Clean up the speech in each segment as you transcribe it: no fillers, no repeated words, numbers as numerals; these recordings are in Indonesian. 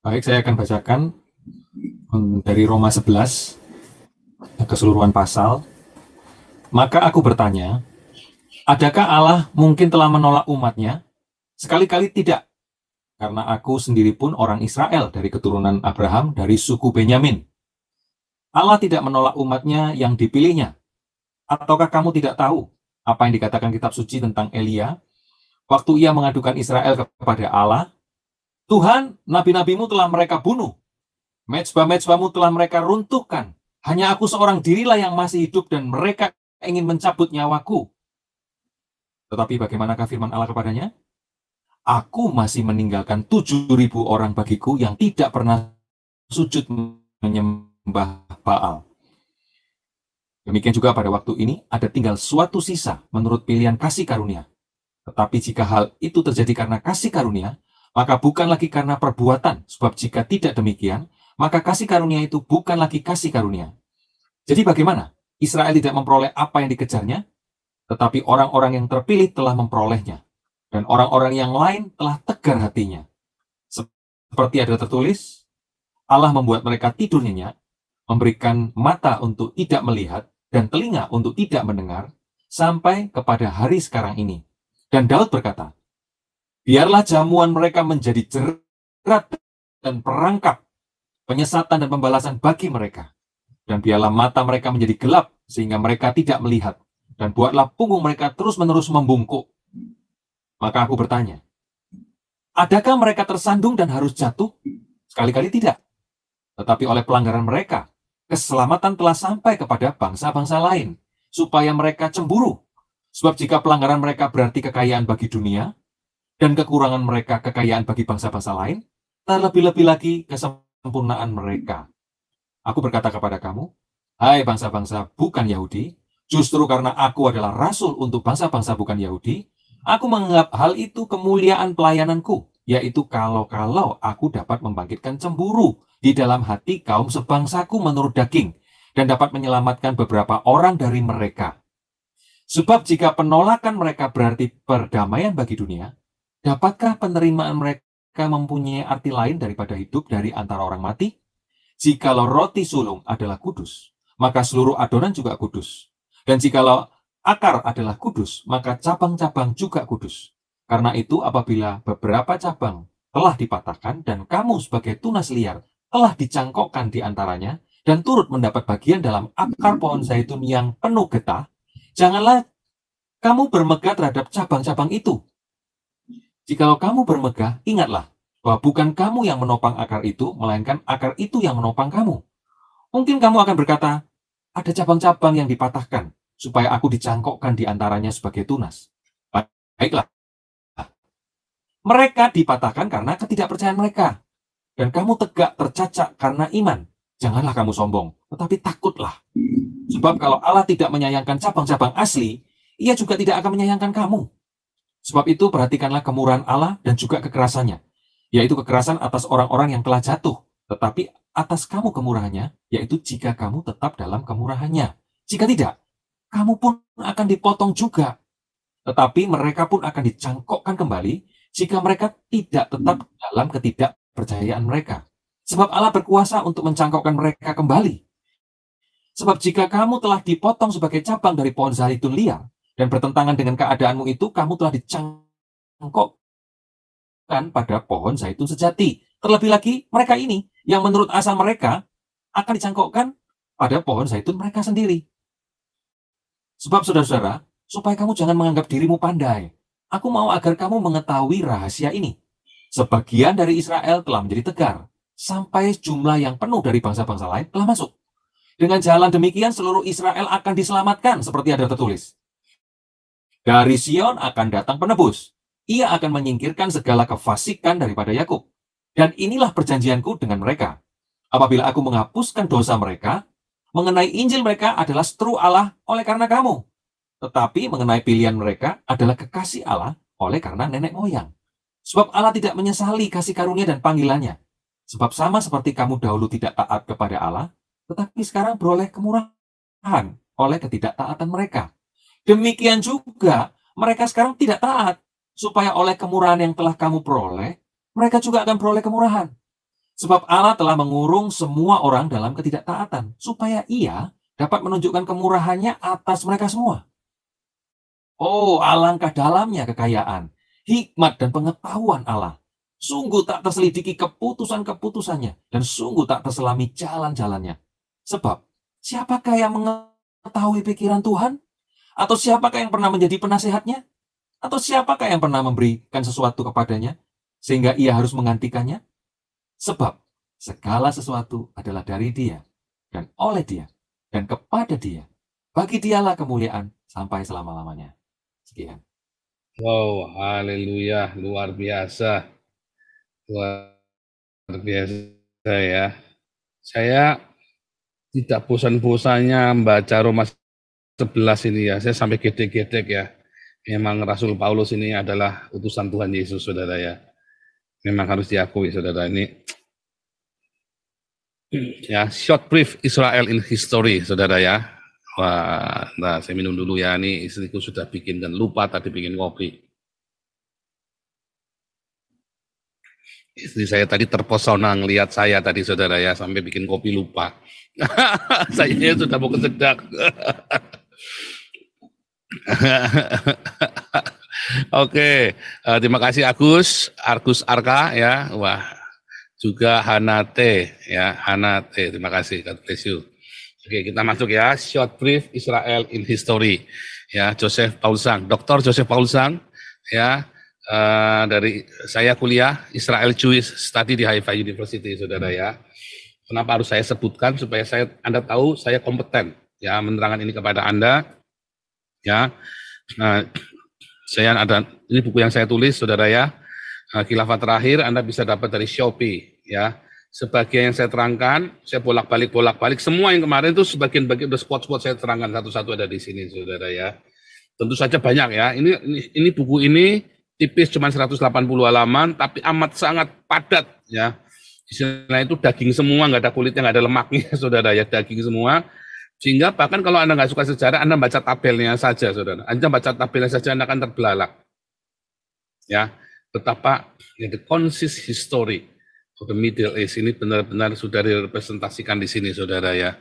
Baik, saya akan bacakan dari Roma 11, keseluruhan pasal. Maka aku bertanya, adakah Allah mungkin telah menolak umatnya? Sekali-kali tidak, karena aku sendiri pun orang Israel dari keturunan Abraham dari suku Benyamin. Allah tidak menolak umatnya yang dipilihnya. Ataukah kamu tidak tahu apa yang dikatakan kitab suci tentang Elia? Waktu ia mengadukan Israel kepada Allah, Tuhan, nabi-nabimu telah mereka bunuh. Mezbah-mezbahmu telah mereka runtuhkan. Hanya aku seorang dirilah yang masih hidup dan mereka ingin mencabut nyawaku. Tetapi bagaimanakah firman Allah kepadanya? Aku masih meninggalkan 7.000 orang bagiku yang tidak pernah sujud menyembah Baal. Demikian juga pada waktu ini ada tinggal suatu sisa menurut pilihan kasih karunia. Tetapi jika hal itu terjadi karena kasih karunia, maka bukan lagi karena perbuatan, sebab jika tidak demikian, maka kasih karunia itu bukan lagi kasih karunia. Jadi bagaimana? Israel tidak memperoleh apa yang dikejarnya, tetapi orang-orang yang terpilih telah memperolehnya. Dan orang-orang yang lain telah tegar hatinya. Seperti ada tertulis, Allah membuat mereka tidur nyenyak, memberikan mata untuk tidak melihat, dan telinga untuk tidak mendengar, sampai kepada hari sekarang ini. Dan Daud berkata, biarlah jamuan mereka menjadi jerat dan perangkap, penyesatan dan pembalasan bagi mereka. Dan biarlah mata mereka menjadi gelap, sehingga mereka tidak melihat. Dan buatlah punggung mereka terus-menerus membungkuk. Maka aku bertanya, adakah mereka tersandung dan harus jatuh? Sekali-kali tidak. Tetapi oleh pelanggaran mereka, keselamatan telah sampai kepada bangsa-bangsa lain, supaya mereka cemburu. Sebab jika pelanggaran mereka berarti kekayaan bagi dunia, dan kekurangan mereka kekayaan bagi bangsa-bangsa lain, terlebih-lebih lagi kesempurnaan mereka. Aku berkata kepada kamu, hai bangsa-bangsa bukan Yahudi, justru karena aku adalah rasul untuk bangsa-bangsa bukan Yahudi, aku menganggap hal itu kemuliaan pelayananku, yaitu kalau aku dapat membangkitkan cemburu di dalam hati kaum sebangsaku menurut daging, dan dapat menyelamatkan beberapa orang dari mereka. Sebab jika penolakan mereka berarti perdamaian bagi dunia, dapatkah penerimaan mereka mempunyai arti lain daripada hidup dari antara orang mati? Jikalau roti sulung adalah kudus, maka seluruh adonan juga kudus. Dan jikalau akar adalah kudus, maka cabang-cabang juga kudus. Karena itu apabila beberapa cabang telah dipatahkan dan kamu sebagai tunas liar telah dicangkokkan di antaranya dan turut mendapat bagian dalam akar pohon zaitun yang penuh getah, janganlah kamu bermegah terhadap cabang-cabang itu. Jikalau kamu bermegah, ingatlah bahwa bukan kamu yang menopang akar itu, melainkan akar itu yang menopang kamu. Mungkin kamu akan berkata, ada cabang-cabang yang dipatahkan, supaya aku dicangkokkan di antaranya sebagai tunas. Baiklah. Mereka dipatahkan karena ketidakpercayaan mereka. Dan kamu tegak tercacak karena iman. Janganlah kamu sombong, tetapi takutlah. Sebab kalau Allah tidak menyayangkan cabang-cabang asli, ia juga tidak akan menyayangkan kamu. Sebab itu perhatikanlah kemurahan Allah dan juga kekerasannya, yaitu kekerasan atas orang-orang yang telah jatuh, tetapi atas kamu kemurahannya, yaitu jika kamu tetap dalam kemurahannya. Jika tidak, kamu pun akan dipotong juga. Tetapi mereka pun akan dicangkokkan kembali jika mereka tidak tetap dalam ketidakpercayaan mereka. Sebab Allah berkuasa untuk mencangkokkan mereka kembali. Sebab jika kamu telah dipotong sebagai cabang dari pohon zaitun liar, dan bertentangan dengan keadaanmu itu, kamu telah dicangkokkan pada pohon zaitun sejati. Terlebih lagi, mereka ini, yang menurut asal mereka, akan dicangkokkan pada pohon zaitun mereka sendiri. Sebab saudara-saudara, supaya kamu jangan menganggap dirimu pandai, aku mau agar kamu mengetahui rahasia ini. Sebagian dari Israel telah menjadi tegar, sampai jumlah yang penuh dari bangsa-bangsa lain telah masuk. Dengan jalan demikian, seluruh Israel akan diselamatkan, seperti ada tertulis. Dari Sion akan datang penebus. Ia akan menyingkirkan segala kefasikan daripada Yakub. Dan inilah perjanjianku dengan mereka. Apabila aku menghapuskan dosa mereka, mengenai Injil mereka adalah seteru Allah oleh karena kamu. Tetapi mengenai pilihan mereka adalah kekasih Allah oleh karena nenek moyang. Sebab Allah tidak menyesali kasih karunia dan panggilannya. Sebab sama seperti kamu dahulu tidak taat kepada Allah, tetapi sekarang beroleh kemurahan oleh ketidaktaatan mereka. Demikian juga mereka sekarang tidak taat, supaya oleh kemurahan yang telah kamu peroleh, mereka juga akan peroleh kemurahan. Sebab Allah telah mengurung semua orang dalam ketidaktaatan, supaya Ia dapat menunjukkan kemurahannya atas mereka semua. Oh, alangkah dalamnya kekayaan, hikmat dan pengetahuan Allah. Sungguh tak terselidiki keputusan-keputusannya, dan sungguh tak terselami jalan-jalannya. Sebab, siapakah yang mengetahui pikiran Tuhan? Atau siapakah yang pernah menjadi penasehatnya? Atau siapakah yang pernah memberikan sesuatu kepadanya, sehingga ia harus menggantikannya? Sebab, segala sesuatu adalah dari Dia, dan oleh Dia, dan kepada Dia. Bagi Dialah kemuliaan sampai selama-lamanya. Sekian. Wow, haleluya, luar biasa. Luar biasa ya. Saya tidak bosan-bosannya membaca Roma 11 ini ya. Saya sampai gedek-gedek ya. Memang Rasul Paulus ini adalah utusan Tuhan Yesus, saudara ya. Memang harus diakui, saudara, ini. Ya, short brief Israel in history, saudara ya. Wah, nah saya minum dulu ya. Ini istriku sudah bikin dan lupa tadi bikin kopi. Istri saya tadi terpesona ngelihat saya tadi, saudara ya, sampai bikin kopi lupa. Saya sudah mau kesedak. Oke, terima kasih Argus Arka ya. Wah, juga Hanate ya, Hanate. Terima kasih, God bless you. Oke, kita masuk ya. Short brief Israel in history. Ya, Joseph Paulsang, Dr. Joseph Paulsang ya. Dari saya kuliah Israel Jewish Study di Haifa University, saudara ya. Kenapa harus saya sebutkan supaya Anda tahu saya kompeten ya menerangkan ini kepada Anda ya. Nah, saya ada ini buku yang saya tulis, saudara ya. Khilafah terakhir Anda bisa dapat dari Shopee ya. Sebagian yang saya terangkan, saya bolak-balik semua yang kemarin itu sebagian-bagian udah spot-spot saya terangkan satu-satu ada di sini, saudara ya. Tentu saja banyak ya. Ini buku ini tipis cuma 180 halaman, tapi amat sangat padat ya. Istilah itu daging semua, nggak ada kulitnya, nggak ada lemaknya, saudara ya, daging semua. Sehingga bahkan kalau Anda nggak suka sejarah, Anda baca tabelnya saja, saudara. Anda baca tabelnya saja, Anda akan terbelalak. Ya, betapa ya, the consist history of the Middle East ini benar-benar sudah direpresentasikan di sini, saudara ya.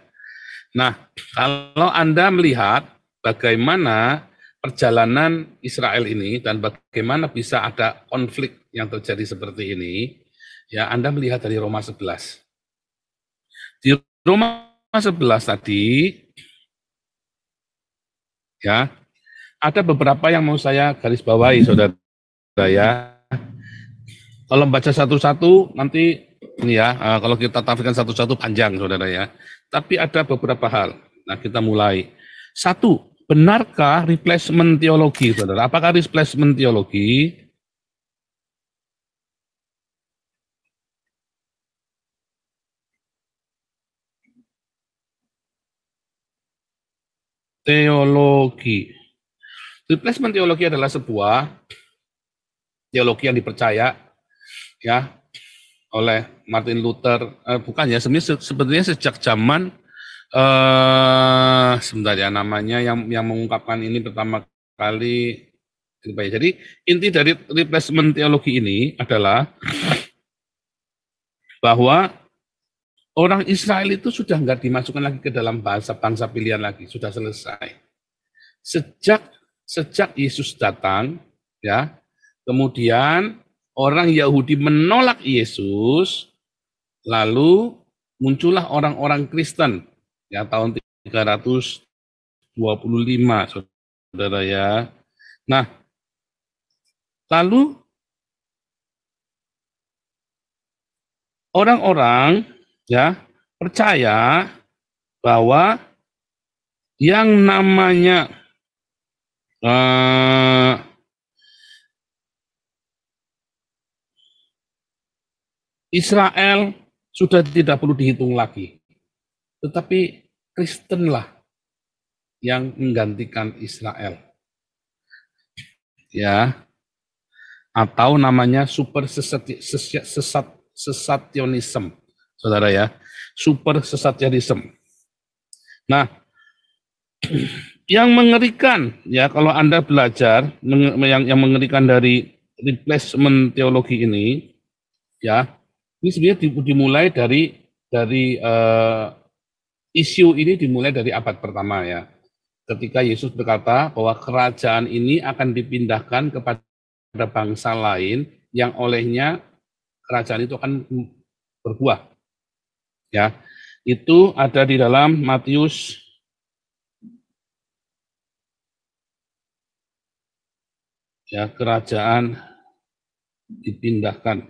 Nah, kalau Anda melihat bagaimana perjalanan Israel ini dan bagaimana bisa ada konflik yang terjadi seperti ini, ya Anda melihat dari Roma 11. Di Roma 11 tadi, ya ada beberapa yang mau saya garis bawahi, saudara ya. Kalau baca satu-satu nanti ini ya, kalau kita tafikan satu-satu panjang, saudara ya. Tapi ada beberapa hal. Nah, kita mulai. Satu, benarkah replacement teologi, saudara? Apakah replacement teologi? Teologi. Replacement teologi adalah sebuah teologi yang dipercaya ya oleh Martin Luther, bukan ya, sebenarnya sejak zaman sebentar ya, namanya yang mengungkapkan ini pertama kali. Jadi inti dari replacement teologi ini adalah bahwa orang Israel itu sudah nggak dimasukkan lagi ke dalam bangsa pilihan lagi, sudah selesai. Sejak Yesus datang, ya, kemudian orang Yahudi menolak Yesus, lalu muncullah orang-orang Kristen, ya, tahun 325, saudara ya. Nah, lalu orang-orang ya percaya bahwa yang namanya Israel sudah tidak perlu dihitung lagi, tetapi Kristenlah yang menggantikan Israel, ya, atau namanya super sesationism, saudara ya, super sesationism. Nah, yang mengerikan ya kalau Anda belajar yang mengerikan dari replacement teologi ini ya, Ini sebenarnya dimulai dari isu ini dimulai dari abad pertama ya. Ketika Yesus berkata bahwa kerajaan ini akan dipindahkan kepada bangsa lain yang olehnya kerajaan itu akan berbuah. Ya, itu ada di dalam Matius ya, kerajaan dipindahkan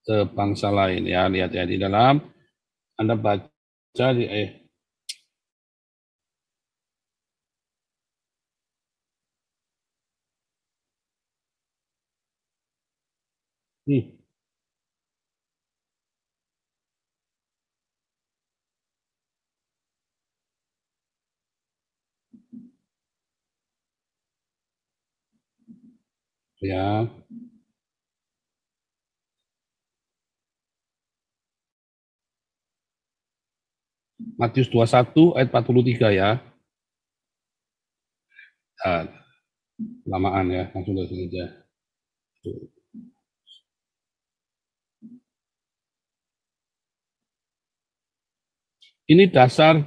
ke bangsa lain ya, lihat ya di dalam Anda baca di nih ya. Matius 21 ayat 43 ya. Nah, lamaan ya, langsung dari sini aja. Ini dasar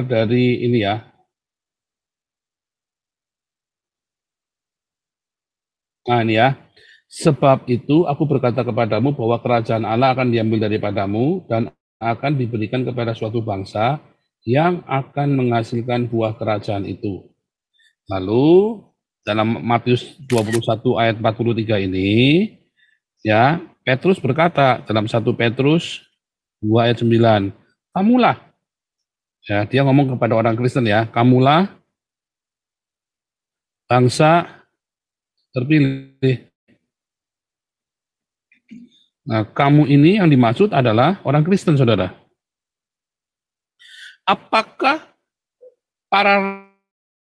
dari ini ya. Nah ini ya. Sebab itu aku berkata kepadamu bahwa kerajaan Allah akan diambil daripadamu dan akan diberikan kepada suatu bangsa yang akan menghasilkan buah kerajaan itu. Lalu dalam Matius 21 ayat 43 ini ya, Petrus berkata dalam 1 Petrus 2 ayat 9, kamulah, ya dia ngomong kepada orang Kristen ya, kamulah bangsa terpilih. Nah, kamu ini yang dimaksud adalah orang Kristen, saudara. Apakah para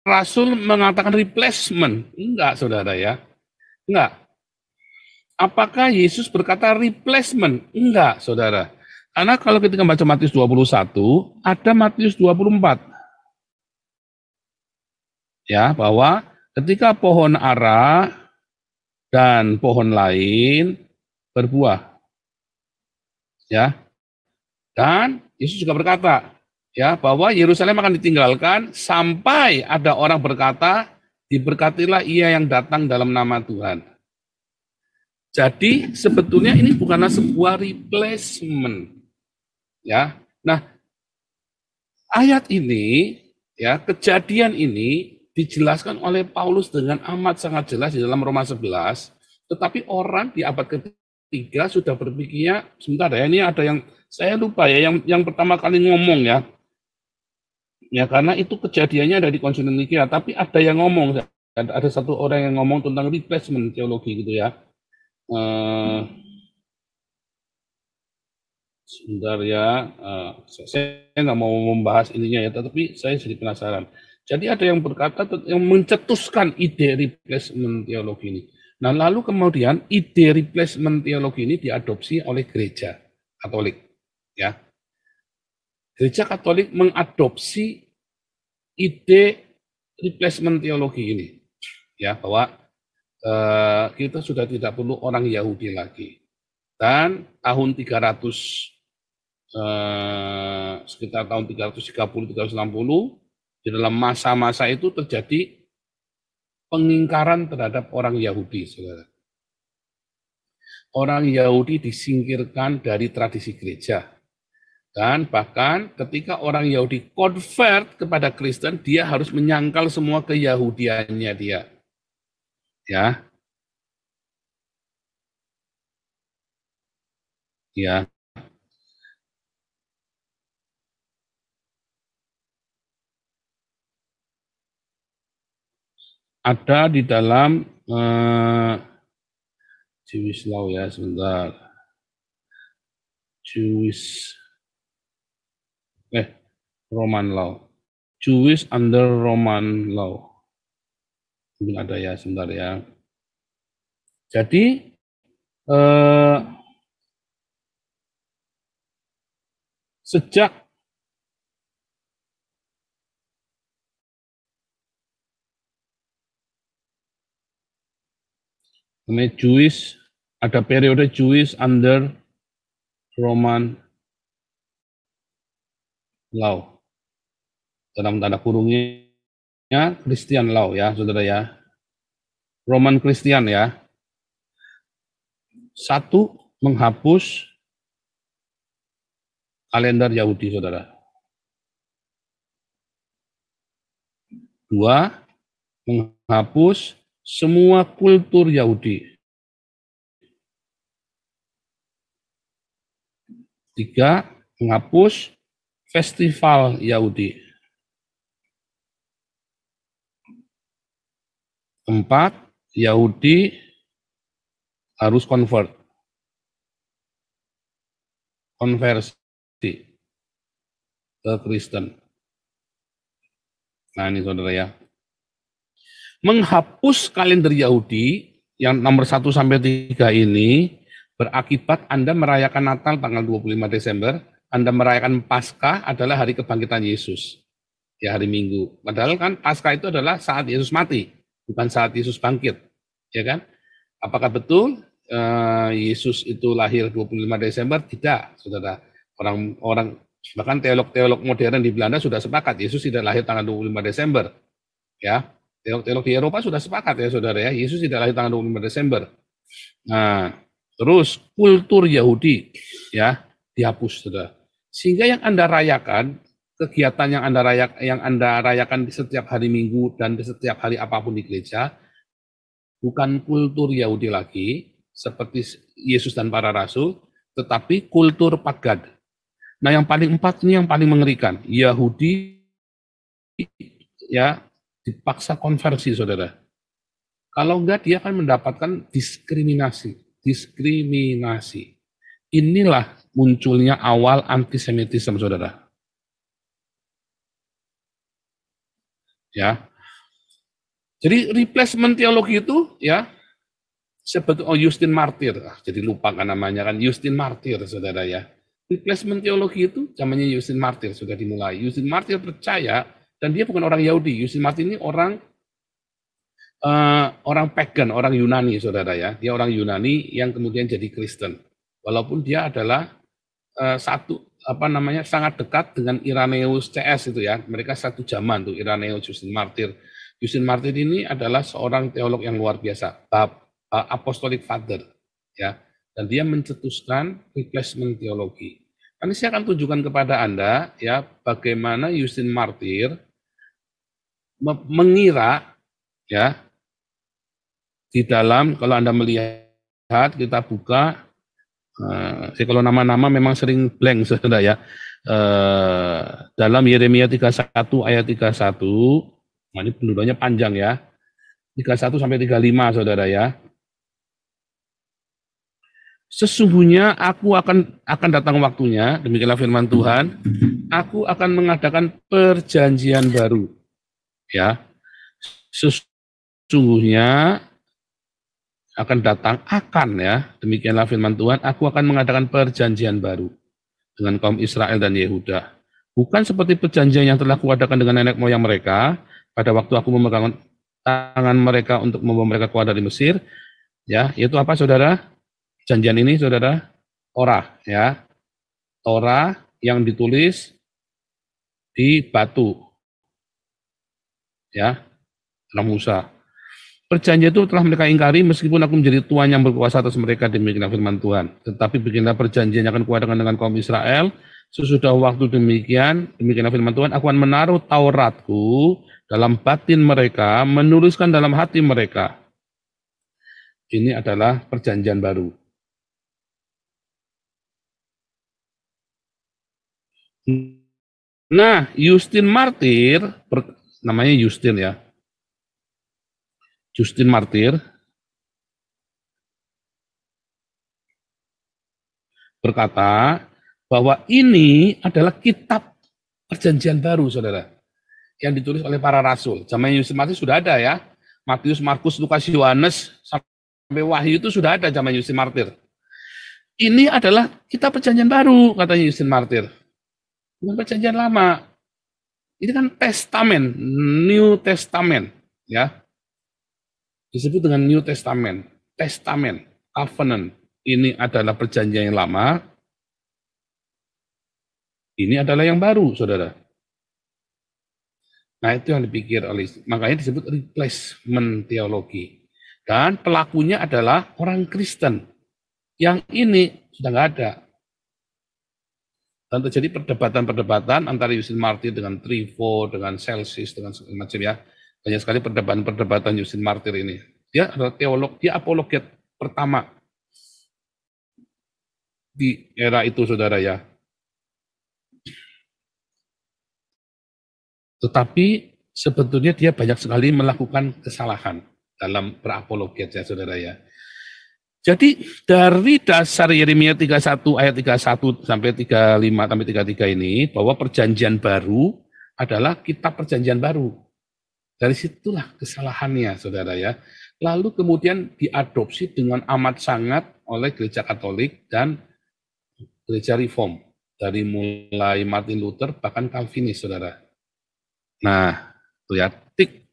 rasul mengatakan replacement? Enggak, saudara ya. Enggak. Apakah Yesus berkata replacement? Enggak, saudara. Karena kalau kita baca Matius 21, ada Matius 24. Ya, bahwa ketika pohon ara dan pohon lain berbuah. Ya. Dan Yesus juga berkata, ya, bahwa Yerusalem akan ditinggalkan sampai ada orang berkata, diberkatilah ia yang datang dalam nama Tuhan. Jadi sebetulnya ini bukanlah sebuah replacement. Ya. Nah, ayat ini, ya, kejadian ini dijelaskan oleh Paulus dengan amat sangat jelas di dalam Roma 11, tetapi orang di abad ketiga sudah berpikirnya, sebentar ya, ini ada yang saya lupa ya, yang pertama kali ngomong ya. Ya karena itu kejadiannya ada di konsulen Nikea, tapi ada yang ngomong, ada satu orang yang ngomong tentang replacement teologi gitu ya. Sebentar ya, saya nggak mau membahas ininya ya, tetapi saya jadi penasaran. Jadi ada yang berkata, yang mencetuskan ide replacement teologi ini. Nah lalu kemudian ide replacement teologi ini diadopsi oleh gereja Katolik. Ya, gereja Katolik mengadopsi ide replacement teologi ini. Ya, bahwa kita sudah tidak perlu orang Yahudi lagi. Dan tahun 300 sekitar tahun 330-360 di dalam masa-masa itu terjadi pengingkaran terhadap orang Yahudi, saudara. Orang Yahudi disingkirkan dari tradisi gereja. Dan bahkan ketika orang Yahudi convert kepada Kristen, dia harus menyangkal semua keyahudiannya dia. Ya. Ya. Ada di dalam Jewish law ya, sebentar. Roman law. Jewish under Roman law. Mungkin ada ya, sebentar ya. Jadi sejak namanya Jewish ada periode Jewish under Roman law. Dalam tanda kurungnya Christian law ya, saudara ya. Roman Christian ya. Satu, menghapus kalender Yahudi, saudara. Dua, menghapus semua kultur Yahudi. Tiga, menghapus festival Yahudi. Empat, Yahudi harus konversi ke Kristen. Nah ini saudara ya. Menghapus kalender Yahudi yang nomor 1 sampai 3 ini berakibat Anda merayakan Natal tanggal 25 Desember, Anda merayakan Paskah adalah hari kebangkitan Yesus. Ya hari Minggu. Padahal kan Paskah itu adalah saat Yesus mati, bukan saat Yesus bangkit. Ya kan? Apakah betul Yesus itu lahir 25 Desember? Tidak, saudara. Orang bahkan teolog-teolog modern di Belanda sudah sepakat Yesus tidak lahir tanggal 25 Desember. Ya, teolog-teolog di Eropa sudah sepakat ya, saudara ya. Yesus tidak lahir tanggal 25 Desember. Nah, terus kultur Yahudi ya dihapus, saudara. Sehingga yang Anda rayakan, kegiatan yang Anda rayakan di setiap hari Minggu dan di setiap hari apapun di gereja bukan kultur Yahudi lagi seperti Yesus dan para rasul, tetapi kultur pagan. Nah, yang paling 4 ini yang paling mengerikan. Yahudi ya dipaksa konversi, saudara. Kalau enggak, dia akan mendapatkan diskriminasi. Inilah munculnya awal antisemitisme, saudara. Ya. Jadi replacement teologi itu ya seperti Justin Martyr. Jadi lupa kan namanya kan Justin Martyr, saudara ya. Replacement teologi itu zamannya Justin Martyr sudah dimulai. Justin Martyr percaya, dan dia bukan orang Yahudi. Justin Martyr ini orang pagan, orang Yunani, saudara ya. Dia orang Yunani yang kemudian jadi Kristen. Walaupun dia adalah sangat dekat dengan Irenaeus CS itu ya. Mereka satu zaman tuh Irenaeus, Justin Martyr. Justin Martyr ini adalah seorang teolog yang luar biasa, apostolic father ya. Dan dia mencetuskan replacement teologi. Nanti saya akan tunjukkan kepada Anda ya bagaimana Justin Martyr mengira ya di dalam, kalau Anda melihat kita buka kalau nama-nama memang sering blank, saudara ya. Dalam Yeremia 31 ayat 31, nah ini penduduknya panjang ya. 31 sampai 35, saudara ya. Sesungguhnya aku akan datang waktunya, demikianlah firman Tuhan, aku akan mengadakan perjanjian baru. Ya. Sesungguhnya demikianlah firman Tuhan, aku akan mengadakan perjanjian baru dengan kaum Israel dan Yehuda. Bukan seperti perjanjian yang telah kuadakan dengan nenek moyang mereka pada waktu aku memegang tangan mereka untuk membawa mereka keluar dari Mesir. Ya, yaitu apa, saudara? Perjanjian ini, saudara, Torah, ya. Torah yang ditulis di batu. Ya, dalam Musa. Perjanjian itu telah mereka ingkari meskipun aku menjadi Tuhan yang berkuasa atas mereka, demikianlah firman Tuhan. Tetapi beginilah perjanjian yang akan kuadakan dengan kaum Israel. Sesudah waktu demikianlah firman Tuhan, aku akan menaruh Tauratku dalam batin mereka, menuliskan dalam hati mereka. Ini adalah perjanjian baru. Nah, Justin Martyr, namanya Justin ya. Justin Martyr berkata bahwa ini adalah kitab perjanjian baru, saudara, yang ditulis oleh para rasul. Zaman Justin Martyr sudah ada ya. Matius, Markus, Lukas, Yohanes, sampai Wahyu itu sudah ada zaman Justin Martyr. Ini adalah kitab perjanjian baru, katanya Justin Martyr. Bukan perjanjian lama. Ini kan testamen, New Testament, ya. Disebut dengan New Testament, testamen. covenant ini adalah perjanjian yang lama, ini adalah yang baru, saudara. Nah, itu yang dipikir oleh, makanya disebut replacement teologi. Dan pelakunya adalah orang Kristen. Yang ini sudah nggak ada. Dan terjadi perdebatan-perdebatan antara Justin Martyr dengan Trifo, dengan Celsus, dengan segala macam ya. Banyak sekali perdebatan-perdebatan Justin Martyr ini. Dia adalah teolog, dia apologet pertama di era itu, saudara ya. Tetapi sebetulnya dia banyak sekali melakukan kesalahan dalam berapologet ya, saudara ya. Jadi dari dasar Yeremia 31 ayat 31 sampai 35 sampai 33 ini, bahwa perjanjian baru adalah kitab perjanjian baru. Dari situlah kesalahannya, saudara ya. Lalu kemudian diadopsi dengan amat sangat oleh gereja Katolik dan gereja Reform. Dari mulai Martin Luther bahkan Calvinis, saudara. Nah, itu ya, tik.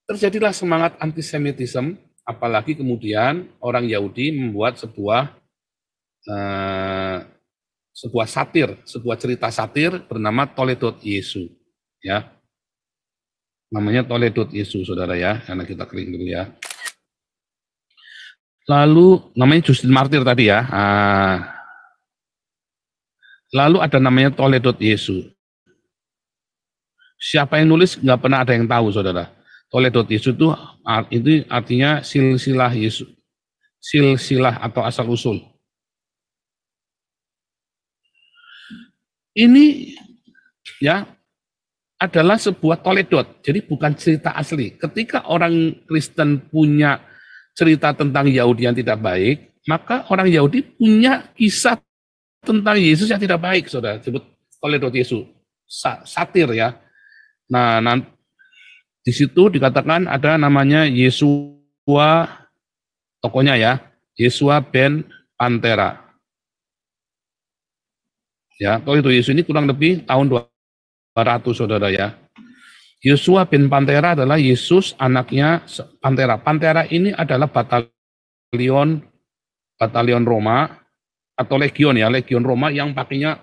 Terjadilah semangat antisemitisme, apalagi kemudian orang Yahudi membuat sebuah satir, sebuah cerita satir bernama Toledot Yesu, ya. Namanya Toledot Yesu, saudara ya, karena kita klik dulu ya. Lalu namanya Justin Martyr tadi ya. Lalu ada namanya Toledot Yesu. Siapa yang nulis nggak pernah ada yang tahu, saudara. Toledot Yesu itu artinya silsilah Yesus, silsilah atau asal usul. Ini ya adalah sebuah toledot, jadi bukan cerita asli. Ketika orang Kristen punya cerita tentang Yahudi yang tidak baik, maka orang Yahudi punya kisah tentang Yesus yang tidak baik, saudara. Disebut toledot Yesus, satir ya. Nah, di situ dikatakan ada namanya Yesua, tokonya ya, Yesua ben Pantera. Ya, kalau itu Yesus ini kurang lebih tahun 200, saudara ya. Yesua bin Pantera adalah Yesus anaknya Pantera. Pantera ini adalah batalion Roma atau legion ya, legion Roma yang pakainya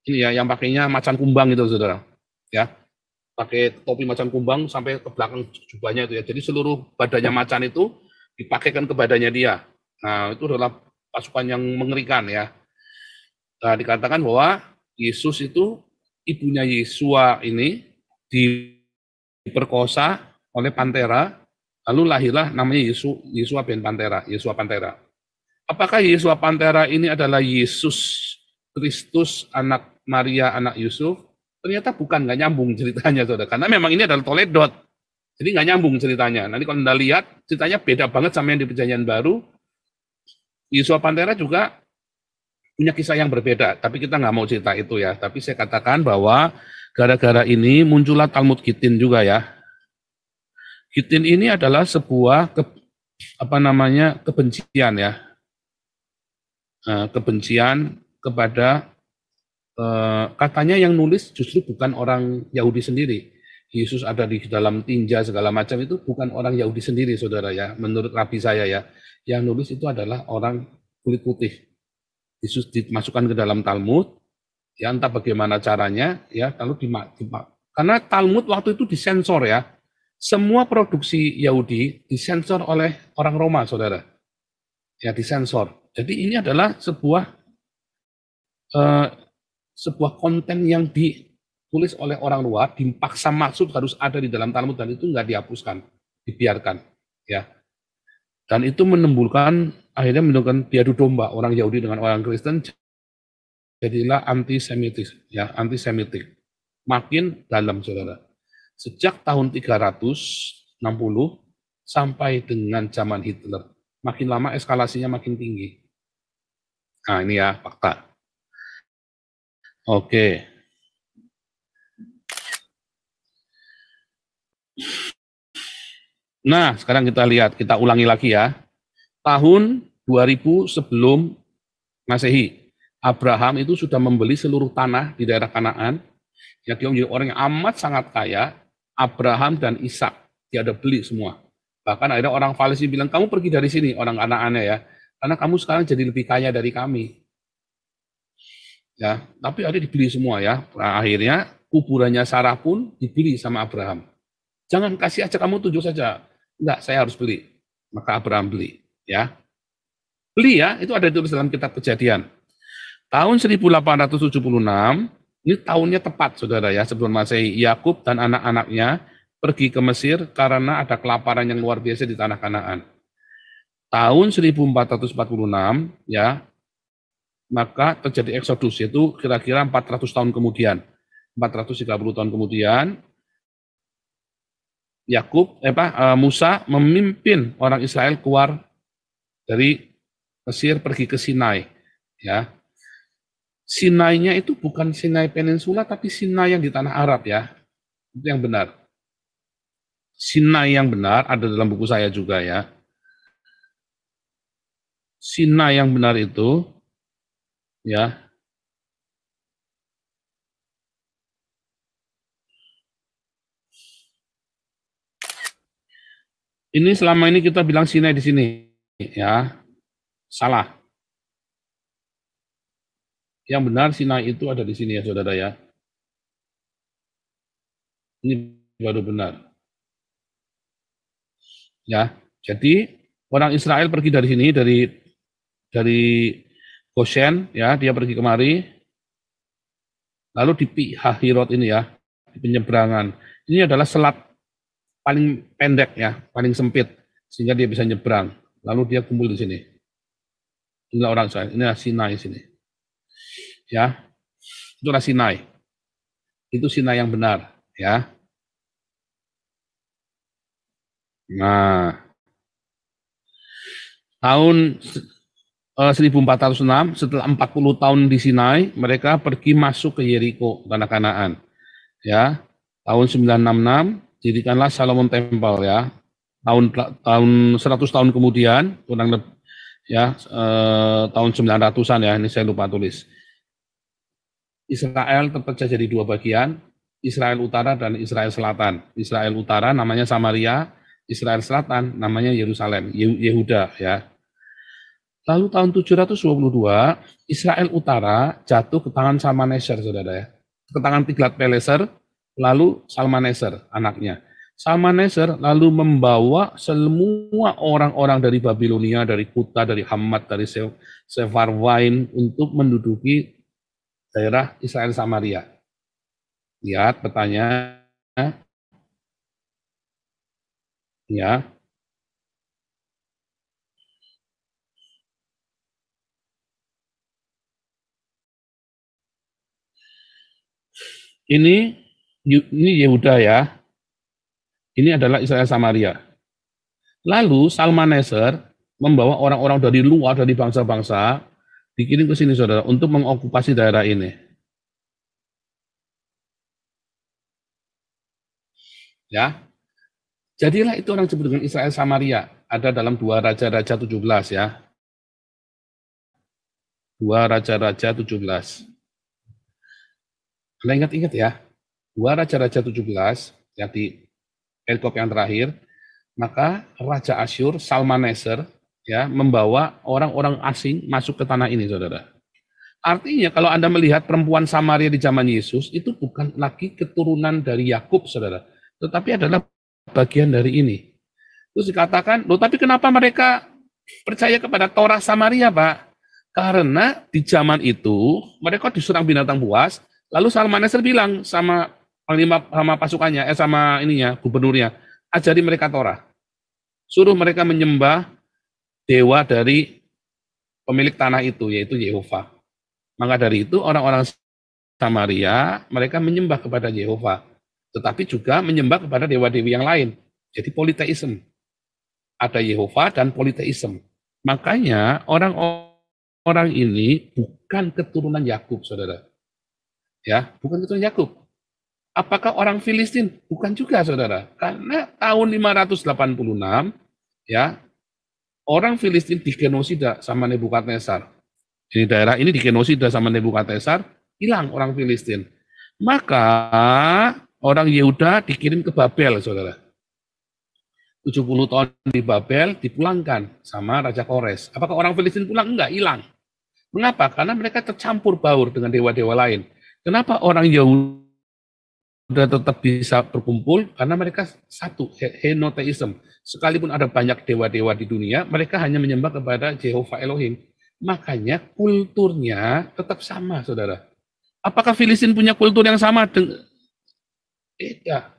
ini ya, yang pakainya macan kumbang itu, saudara. Ya. Pakai topi macan kumbang sampai ke belakang jubahnya itu ya. Jadi seluruh badannya macan itu dipakaikan ke badannya dia. Nah, itu adalah pasukan yang mengerikan ya. Nah, dikatakan bahwa Yesus itu, ibunya Yesua ini diperkosa oleh Pantera, lalu lahirlah namanya Yesua bin Pantera, Yesua Pantera. Apakah Yesua Pantera ini adalah Yesus Kristus, anak Maria, anak Yusuf? Ternyata bukan, nggak nyambung ceritanya, saudara. Karena memang ini adalah toledot. Jadi nggak nyambung ceritanya. Nanti kalau Anda lihat, ceritanya beda banget sama yang di Perjanjian Baru. Yesua Pantera juga punya kisah yang berbeda. Tapi kita nggak mau cerita itu ya. Tapi saya katakan bahwa gara-gara ini muncullah Talmud Gittin juga ya. Gittin ini adalah sebuah kebencian ya. Kebencian kepada katanya yang nulis justru bukan orang Yahudi sendiri. Yesus ada di dalam tinja segala macam itu bukan orang Yahudi sendiri, saudara ya. Menurut rabi saya ya, yang nulis itu adalah orang kulit putih. Yesus dimasukkan ke dalam Talmud, ya entah bagaimana caranya, ya lalu karena Talmud waktu itu disensor ya. Semua produksi Yahudi disensor oleh orang Roma, saudara. Ya disensor. Jadi ini adalah sebuah konten yang ditulis oleh orang luar, dipaksa maksud harus ada di dalam Talmud, dan itu nggak dihapuskan, dibiarkan, ya. Dan itu akhirnya menimbulkan diadu domba orang Yahudi dengan orang Kristen, jadilah antisemitis, ya, antisemitik. Makin dalam, saudara. Sejak tahun 360 sampai dengan zaman Hitler, makin lama eskalasinya makin tinggi. Nah, ini ya fakta. Oke. Nah, sekarang kita lihat, kita ulangi lagi ya. Tahun 2000 sebelum Masehi, Abraham itu sudah membeli seluruh tanah di daerah Kanaan. Ya, dia menjadi orang yang amat sangat kaya. Abraham dan Ishak, dia ada beli semua. Bahkan akhirnya orang Palestina bilang, kamu pergi dari sini, orang anak-anaknya ya, karena kamu sekarang jadi lebih kaya dari kami. Ya, tapi ada dibeli semua ya. Nah, akhirnya kuburannya Sarah pun dibeli sama Abraham. Jangan kasih aja, kamu tunjuk saja. Enggak, saya harus beli. Maka Abraham beli. Ya, beli ya, itu ada ditulis dalam kitab Kejadian. Tahun 1876, ini tahunnya tepat, saudara ya, sebelum Masehi. Yakub dan anak-anaknya pergi ke Mesir karena ada kelaparan yang luar biasa di tanah Kanaan. Tahun 1446, ya, maka terjadi eksodus, yaitu kira-kira 400 tahun kemudian. 430 tahun kemudian, Musa memimpin orang Israel keluar dari Mesir pergi ke Sinai. Ya, Sinai-nya itu bukan Sinai Peninsula, tapi Sinai yang di tanah Arab ya. Itu yang benar. Sinai yang benar ada dalam buku saya juga ya. Sinai yang benar itu ya. Ini selama ini kita bilang Sinai di sini ya. Salah. Yang benar Sinai itu ada di sini ya saudara ya. Ini baru benar. Ya, jadi orang Israel pergi dari sini dari Goshen ya, dia pergi kemari, lalu di Pihahirot ini ya, di penyeberangan. Ini adalah selat paling pendek ya, paling sempit, sehingga dia bisa nyebrang. Lalu dia kumpul di sini. Inilah orang Israel, inilah Sinai sini. Ya, itulah Sinai. Itu Sinai yang benar ya. Nah, tahun 1406, setelah 40 tahun di Sinai, mereka pergi masuk ke Yeriko, tanah Kanaan. Ya, tahun 966 didirikanlah Solomon Temple ya. Tahun 100 tahun kemudian, kurang lebih ya, tahun 900-an ya, ini saya lupa tulis. Israel terpecah jadi dua bagian, Israel Utara dan Israel Selatan. Israel Utara namanya Samaria, Israel Selatan namanya Yerusalem, Yehuda ya. Lalu tahun 722, Israel Utara jatuh ke tangan Salmaneser, saudara ya. Ke tangan Tiglat-Pileser, lalu Salmaneser, anaknya. Salmaneser lalu membawa semua orang-orang dari Babilonia, dari Kuta, dari Hamat, dari Sefarwain untuk menduduki daerah Israel Samaria. Lihat petanya. Ya. Ini Yehuda ya. Ini adalah Israel Samaria. Lalu Salmaneser membawa orang-orang dari luar, dari bangsa-bangsa, dikirim ke sini saudara, untuk mengokupasi daerah ini. Ya, jadilah itu orang disebut dengan Israel Samaria. Ada dalam 2 Raja-Raja 17 ya. 2 Raja-Raja 17. Anda ingat-ingat ya, 2 Raja-Raja 17 yang di perikop yang terakhir, maka Raja Asyur, Salmaneser, ya, membawa orang-orang asing masuk ke tanah ini, saudara. Artinya kalau Anda melihat perempuan Samaria di zaman Yesus, itu bukan lagi keturunan dari Yakub, saudara, tetapi adalah bagian dari ini. Terus dikatakan, loh tapi kenapa mereka percaya kepada Torah Samaria, Pak? Karena di zaman itu, mereka diserang binatang buas, lalu Salmaneser bilang sama panglima, sama pasukannya, sama ininya, gubernurnya, ajari mereka Torah. Suruh mereka menyembah dewa dari pemilik tanah itu, yaitu Yehova. Maka dari itu orang-orang Samaria, mereka menyembah kepada Yehova, tetapi juga menyembah kepada dewa-dewi yang lain. Jadi politeisme. Ada Yehova dan politeisme. Makanya orang-orang ini bukan keturunan Yakub, saudara. Ya, bukan keturunan Yakub. Apakah orang Filistin? Bukan juga, saudara. Karena tahun 586, ya, orang Filistin digenosida sama Nebukadnezar. Ini daerah ini digenosida sama Nebukadnezar, hilang orang Filistin. Maka orang Yehuda dikirim ke Babel, saudara. 70 tahun di Babel dipulangkan sama Raja Kores. Apakah orang Filistin pulang? Enggak, hilang. Mengapa? Karena mereka tercampur baur dengan dewa-dewa lain. Kenapa orang Yahuda tetap bisa berkumpul? Karena mereka satu, henotheism. Sekalipun ada banyak dewa-dewa di dunia, mereka hanya menyembah kepada Jehovah Elohim. Makanya kulturnya tetap sama, saudara. Apakah Filistin punya kultur yang sama? Beda.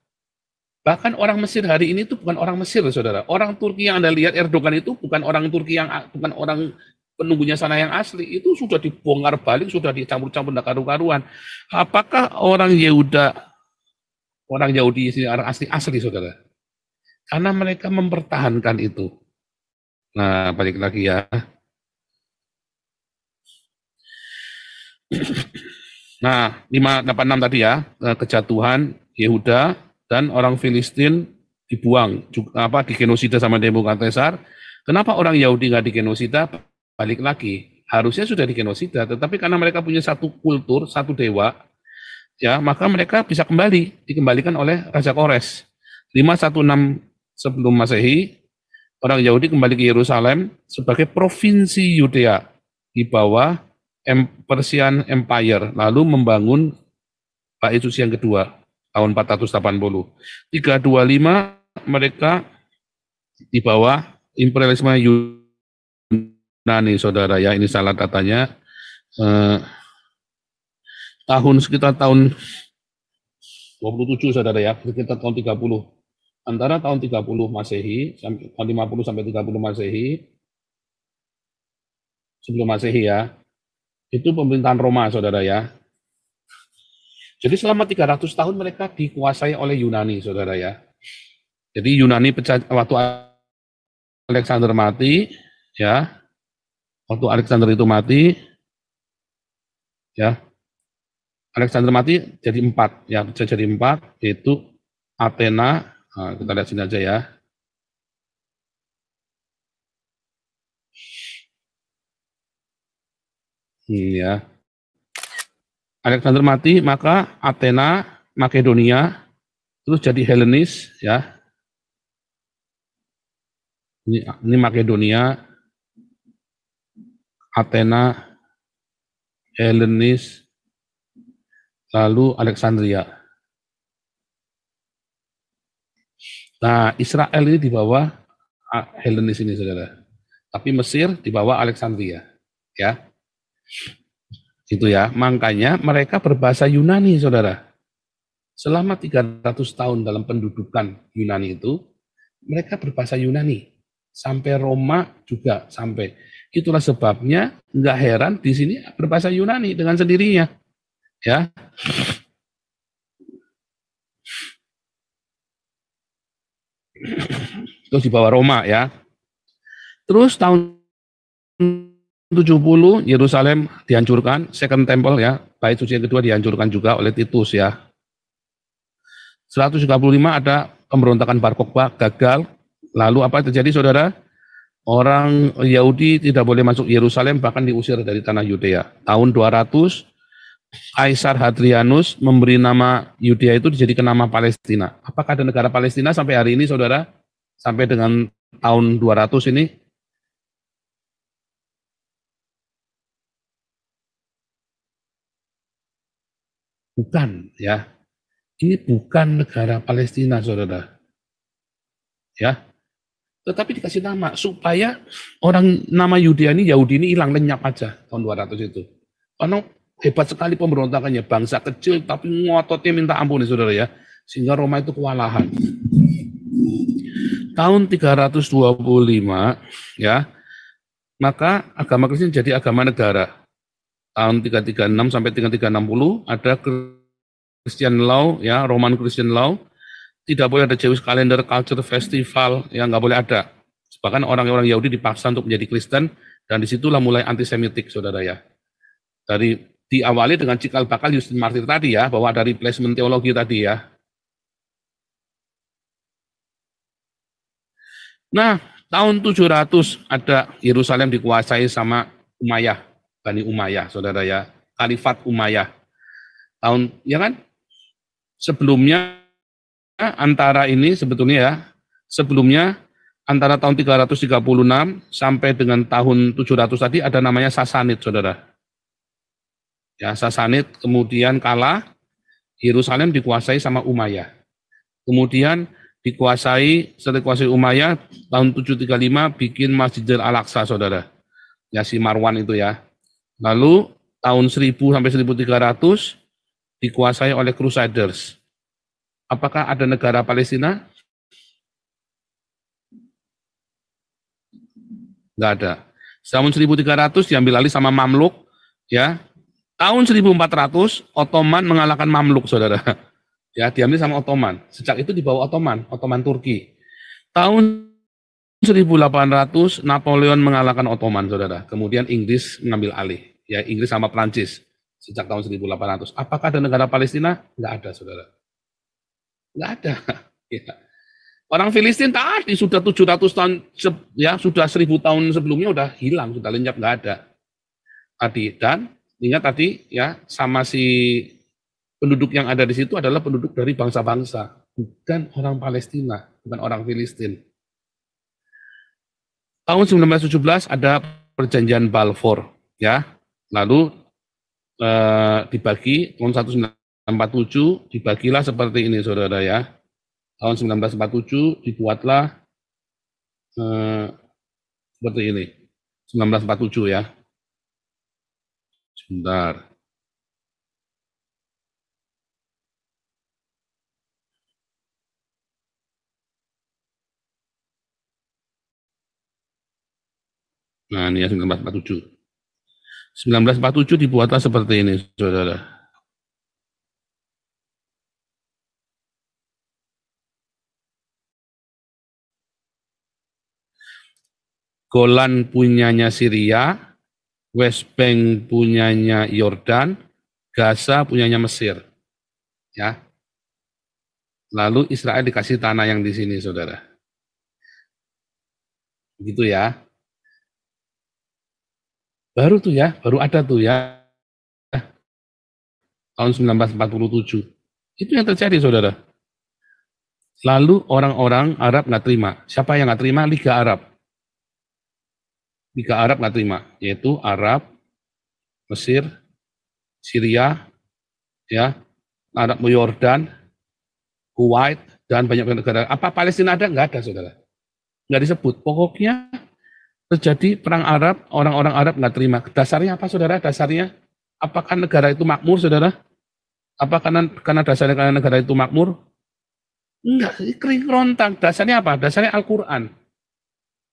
Bahkan orang Mesir hari ini itu bukan orang Mesir, saudara. Orang Turki yang Anda lihat Erdogan itu bukan orang Turki bukan orang penunggunya sana yang asli. Itu sudah dibongkar balik, sudah dicampur-campur karu-karuan. Apakah orang Yahudi ini orang asli, saudara? Karena mereka mempertahankan itu. Nah, balik lagi ya. Nah, 586 tadi ya, kejatuhan Yehuda dan orang Filistin dibuang, digenosida sama Nebukadnezar. Kenapa orang Yahudi nggak digenosida? Balik lagi, harusnya sudah digenosida, tetapi karena mereka punya satu kultur, satu dewa, ya maka mereka bisa dikembalikan oleh Raja Kores. 516 sebelum Masehi, orang Yahudi kembali ke Yerusalem sebagai provinsi Yudea di bawah Persian Empire, lalu membangun Bait Suci yang kedua tahun 480. 325 mereka di bawah imperialisme Yunani, saudara ya. Ini salah datanya. Sekitar tahun 27, saudara ya, sekitar tahun 30. Antara tahun 30 Masehi sampai tahun 50 sampai 30 Masehi, sebelum Masehi ya, itu pemerintahan Roma, saudara ya. Jadi selama 300 tahun mereka dikuasai oleh Yunani, saudara ya. Jadi Yunani pecah waktu Alexander mati, ya. Waktu Alexander itu mati, ya. Alexander mati jadi 4, ya, bisa jadi 4, yaitu Athena. Nah, kita lihat sini aja ya. Ya. Alexander mati, maka Athena, Makedonia, terus jadi Helenis, ya. Ini Makedonia, Athena, Helenis, lalu Alexandria. Nah, Israel ini di bawah Helenis ini, saudara. Tapi Mesir di bawah Alexandria, ya. Itu ya, makanya mereka berbahasa Yunani, saudara. Selama 300 tahun dalam pendudukan Yunani itu, mereka berbahasa Yunani. Sampai Roma juga sampai. Itulah sebabnya nggak heran di sini berbahasa Yunani dengan sendirinya. Ya. Terus di bawah Roma ya. Terus tahun 70 Yerusalem dihancurkan, Second Temple ya, Bait Suci yang kedua dihancurkan juga oleh Titus ya. 135 ada pemberontakan Bar Kokhba gagal. Lalu apa terjadi, saudara? Orang Yahudi tidak boleh masuk Yerusalem, bahkan diusir dari tanah Yudea. Tahun 200 Kaisar Hadrianus memberi nama Yudea itu dijadikan nama Palestina. Apakah ada negara Palestina sampai hari ini, saudara? Sampai dengan tahun 200 ini? Bukan, ya. Ini bukan negara Palestina, saudara. Ya. Tetapi dikasih nama supaya orang nama Yudea ini, Yahudi ini hilang, lenyap aja tahun 200 itu. Karena hebat sekali pemberontakannya, bangsa kecil tapi ngototnya minta ampun, saudara ya. Sehingga Roma itu kewalahan. Tahun 325 ya, maka agama Kristen jadi agama negara. Tahun 336 sampai 3360 ada Christian law ya, Roman Christian law. Tidak boleh ada Jewish calendar, culture, festival, yang nggak boleh ada. Bahkan orang-orang Yahudi dipaksa untuk menjadi Kristen, dan disitulah mulai antisemitik, saudara ya. Diawali dengan cikal bakal Justin Martyr tadi ya, bahwa ada replacement teologi tadi ya. Nah, tahun 700 ada Yerusalem dikuasai sama Umayyah, Bani Umayyah, saudara ya. Khalifat Umayyah. Ya kan? Sebelumnya antara ini sebetulnya ya, Sebelumnya antara tahun 336 sampai dengan tahun 700 tadi ada namanya Sasanid, saudara. Ya, Sasanid kemudian kalah, Yerusalem dikuasai sama Umayyah. Kemudian setelah dikuasai Umayyah, tahun 735 bikin Masjidil Al-Aqsa, saudara. Ya, si Marwan itu ya. Lalu tahun 1000 sampai 1300 dikuasai oleh Crusaders. Apakah ada negara Palestina? Nggak ada. Tahun 1300 diambil alih sama Mamluk, ya. Tahun 1400 Ottoman mengalahkan Mamluk, saudara. Ya, diambil sama Ottoman. Sejak itu dibawa Ottoman Turki. Tahun 1800 Napoleon mengalahkan Ottoman, saudara. Kemudian Inggris mengambil alih. Ya, Inggris sama Prancis sejak tahun 1800. Apakah ada negara Palestina? Nggak ada, saudara. Nggak ada. Ya. Orang Filistin tadi sudah 700 tahun, ya sudah 1000 tahun sebelumnya udah hilang, sudah lenyap, nggak ada. Tadi, dan ingat tadi ya, sama si penduduk yang ada di situ adalah penduduk dari bangsa-bangsa, bukan orang Palestina, bukan orang Filistin. Tahun 1917 ada perjanjian Balfour, ya. Lalu dibagi tahun 1947 dibagilah seperti ini, saudara ya. Tahun 1947 dibuatlah seperti ini. 1947 ya. Sebentar. Nah, ini ya 1947. 1947 dibuatlah seperti ini, saudara. Golan punyanya Syria, West Bank punyanya Yordan, Gaza punyanya Mesir. Ya. Lalu Israel dikasih tanah yang di sini, saudara. Gitu ya. Baru tuh ya, baru ada tuh ya. Tahun 1947. Itu yang terjadi, saudara. Lalu orang-orang Arab nggak terima. Siapa yang nggak terima? Liga Arab. Liga Arab nggak terima, yaitu Arab, Mesir, Syria, ya, Arab Yordan, Kuwait, dan banyak negara. Apa Palestina ada? Nggak ada, saudara. Nggak disebut. Pokoknya terjadi perang Arab, orang-orang Arab nggak terima. Dasarnya apa, saudara? Dasarnya, apakah negara itu makmur, saudara? Apa karena dasarnya karena negara itu makmur? Enggak, kering kerontang. Dasarnya apa? Dasarnya Al-Quran.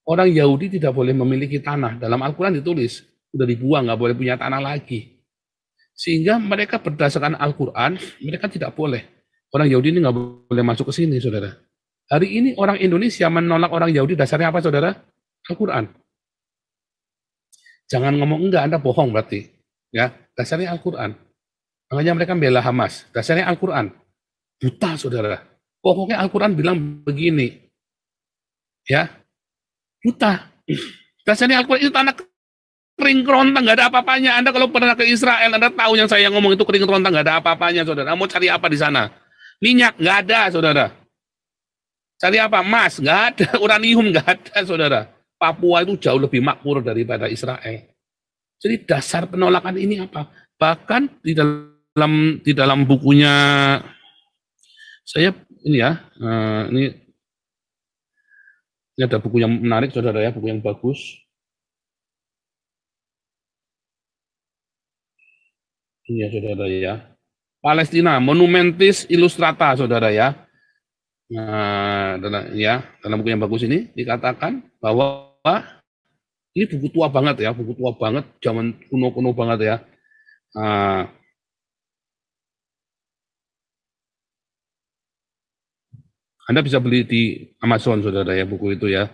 Orang Yahudi tidak boleh memiliki tanah. Dalam Al-Quran ditulis, sudah dibuang, nggak boleh punya tanah lagi. Sehingga mereka berdasarkan Al-Quran, mereka tidak boleh. Orang Yahudi ini nggak boleh masuk ke sini, saudara. Hari ini orang Indonesia menolak orang Yahudi, dasarnya apa, saudara? Al-Quran. Jangan ngomong enggak, Anda bohong berarti. Ya, dasarnya Al-Quran. Makanya mereka membela Hamas. Dasarnya Al-Quran. Buta, saudara. Pokoknya Al-Quran bilang begini. Ya, buta. Dasarnya Al-Quran itu tanah kering kerontang, nggak ada apa-apanya. Anda kalau pernah ke Israel, Anda tahu yang saya ngomong itu kering kerontang, nggak ada apa-apanya, saudara. Mau cari apa di sana? Minyak, nggak ada, saudara. Cari apa? Emas, nggak ada. Uranium, nggak ada, saudara. Papua itu jauh lebih makmur daripada Israel. Jadi dasar penolakan ini apa? Bahkan di dalam bukunya saya ini ya, ini ada buku yang menarik, saudara ya, buku yang bagus. Ini ya, saudara ya. Palestina, Monumentis Illustrata, saudara ya. Nah, dalam buku yang bagus ini dikatakan bahwa ini buku tua banget ya, buku tua banget, zaman kuno-kuno banget ya. Anda bisa beli di Amazon, saudara ya, buku itu ya.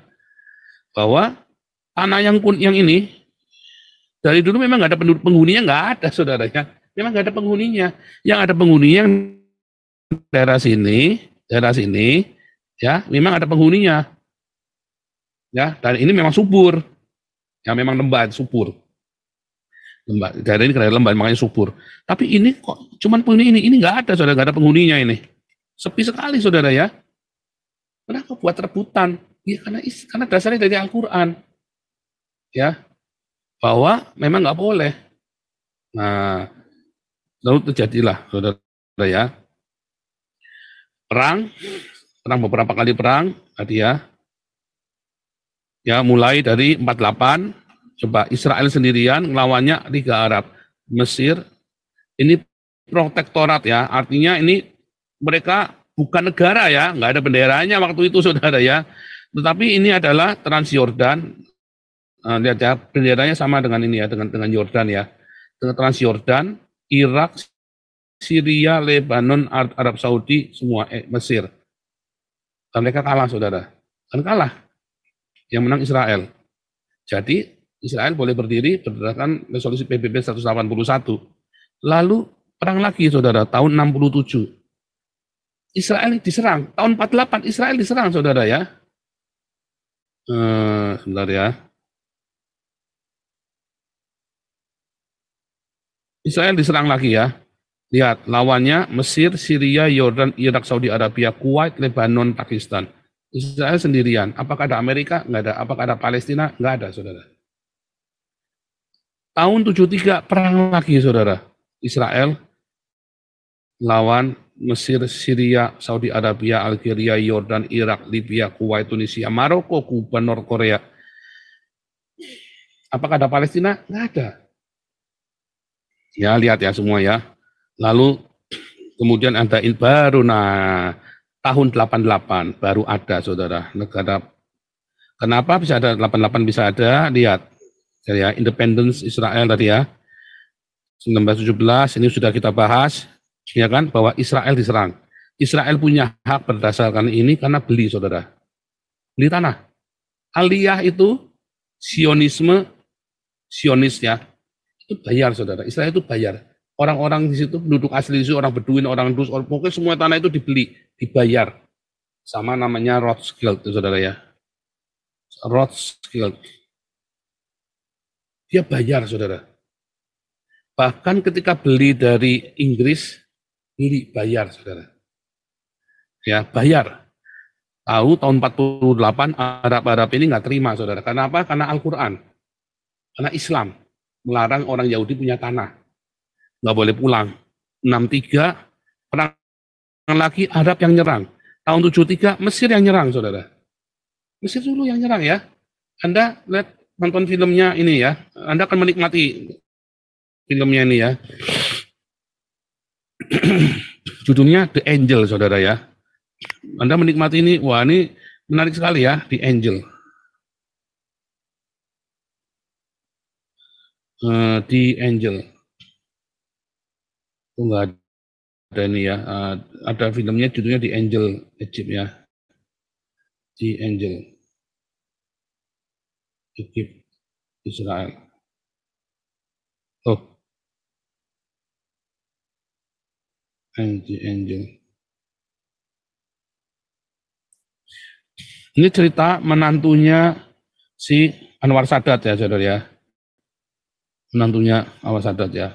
Bahwa tanah yang ini dari dulu memang nggak ada penghuninya, nggak ada, saudara ya. Memang nggak ada penghuninya. Yang ada penghuninya daerah sini, ya, memang ada penghuninya. Ya, dan ini memang subur. Ya, memang lembah, subur. Lembah, daerah ini daerah lembah, makanya subur. Tapi ini kok cuman penghuni ini nggak ada, saudara, nggak ada penghuninya ini. Sepi sekali, saudara ya. Kenapa buat rebutan? Ya karena dasarnya dari Al-Quran, ya, bahwa memang nggak boleh. Nah, lalu terjadilah, saudara ya, perang beberapa kali perang tadi ya mulai dari 48, coba Israel sendirian lawannya Liga Arab, Mesir, ini protektorat ya, artinya ini mereka bukan negara ya, nggak ada benderanya waktu itu saudara ya, tetapi ini adalah Transyordan. Lihat ya, benderanya sama dengan ini ya, dengan Yordan ya, dengan Transyordan, Irak, Syria, Lebanon, Arab Saudi, semua Mesir. Dan mereka kalah saudara, kan kalah, yang menang Israel. Jadi Israel boleh berdiri berdasarkan resolusi PBB 181. Lalu perang lagi saudara, tahun 67. Israel diserang, tahun 48 Israel diserang saudara ya. Sebentar ya. Israel diserang lagi ya. Lihat, lawannya Mesir, Syria, Yordan, Irak, Saudi Arabia, Kuwait, Lebanon, Pakistan. Israel sendirian. Apakah ada Amerika? Nggak ada. Apakah ada Palestina? Nggak ada, saudara. Tahun 73 perang lagi, saudara. Israel lawan Mesir, Syria, Saudi Arabia, Algeria, Yordan, Irak, Libya, Kuwait, Tunisia, Maroko, Kuba, Nord Korea. Apakah ada Palestina? Nggak ada. Ya, lihat ya semua ya. Lalu kemudian ada baru tahun 88 baru ada saudara negara. Kenapa bisa ada 88 bisa ada? Lihat ya, Independence Israel tadi ya. 1917 ini sudah kita bahas ya kan, bahwa Israel diserang. Israel punya hak berdasarkan ini karena beli saudara. Beli tanah. Aliyah itu Sionis ya. Itu bayar saudara. Israel itu bayar. Orang-orang di situ, penduduk asli di situ, orang Beduin, orang Dus, pokoknya semua tanah itu dibeli, dibayar. Sama namanya Rothschild, saudara ya. Rothschild. Dia bayar, saudara. Bahkan ketika beli dari Inggris, beli bayar, saudara. Ya, bayar. Tahu tahun 48 Arab ini nggak terima, saudara. Karena apa? Karena Al-Quran. Karena Islam melarang orang Yahudi punya tanah. Nggak boleh pulang. 63 perang lagi Arab yang nyerang. Tahun 73 Mesir yang nyerang saudara. Mesir dulu yang nyerang ya. Anda lihat nonton filmnya ini ya. Anda akan menikmati filmnya ini ya. Judulnya The Angel saudara ya. Anda menikmati ini, wah ini menarik sekali ya, The Angel. The Angel. Itu enggak ada ini ya, ada filmnya judulnya The Angel Egypt ya, The Angel Egypt Israel. Oh, The Angel. Ini cerita menantunya si Anwar Sadat ya saudara ya, menantunya Anwar Sadat ya.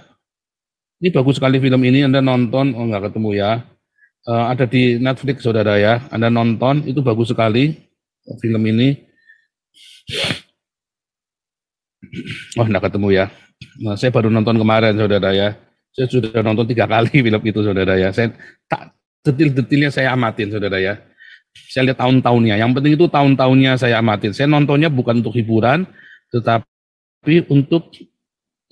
Ini bagus sekali film ini, Anda nonton, oh nggak ketemu ya. Ada di Netflix saudara ya, Anda nonton, itu bagus sekali film ini. Oh nggak ketemu ya. Nah, saya baru nonton kemarin saudara ya. Saya sudah nonton 3 kali film itu saudara ya. Saya tak detil-detilnya saya amatin saudara ya. Saya lihat tahun-tahunnya. Yang penting itu tahun-tahunnya saya amatin. Saya nontonnya bukan untuk hiburan, tetapi untuk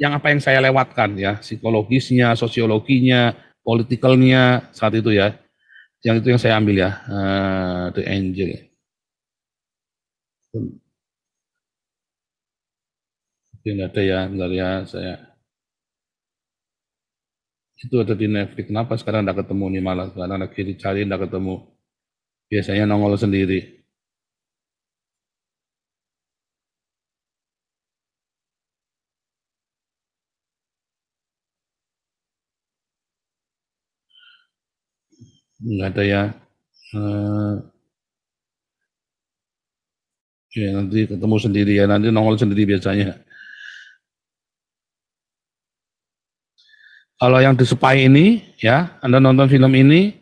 yang apa yang saya lewatkan ya, psikologisnya, sosiologinya, politikalnya saat itu ya. Yang itu yang saya ambil ya, The Angel. Nggak ada ya, bentar ya, saya. Itu ada di Netflix. Kenapa sekarang nggak ketemu nih malah? Sekarang lagi dicari nggak ketemu. Biasanya nongol sendiri. Nggak ada ya. Ya nanti ketemu sendiri ya, nanti nongol sendiri biasanya. Kalau yang The Spy ini, ya, Anda nonton film ini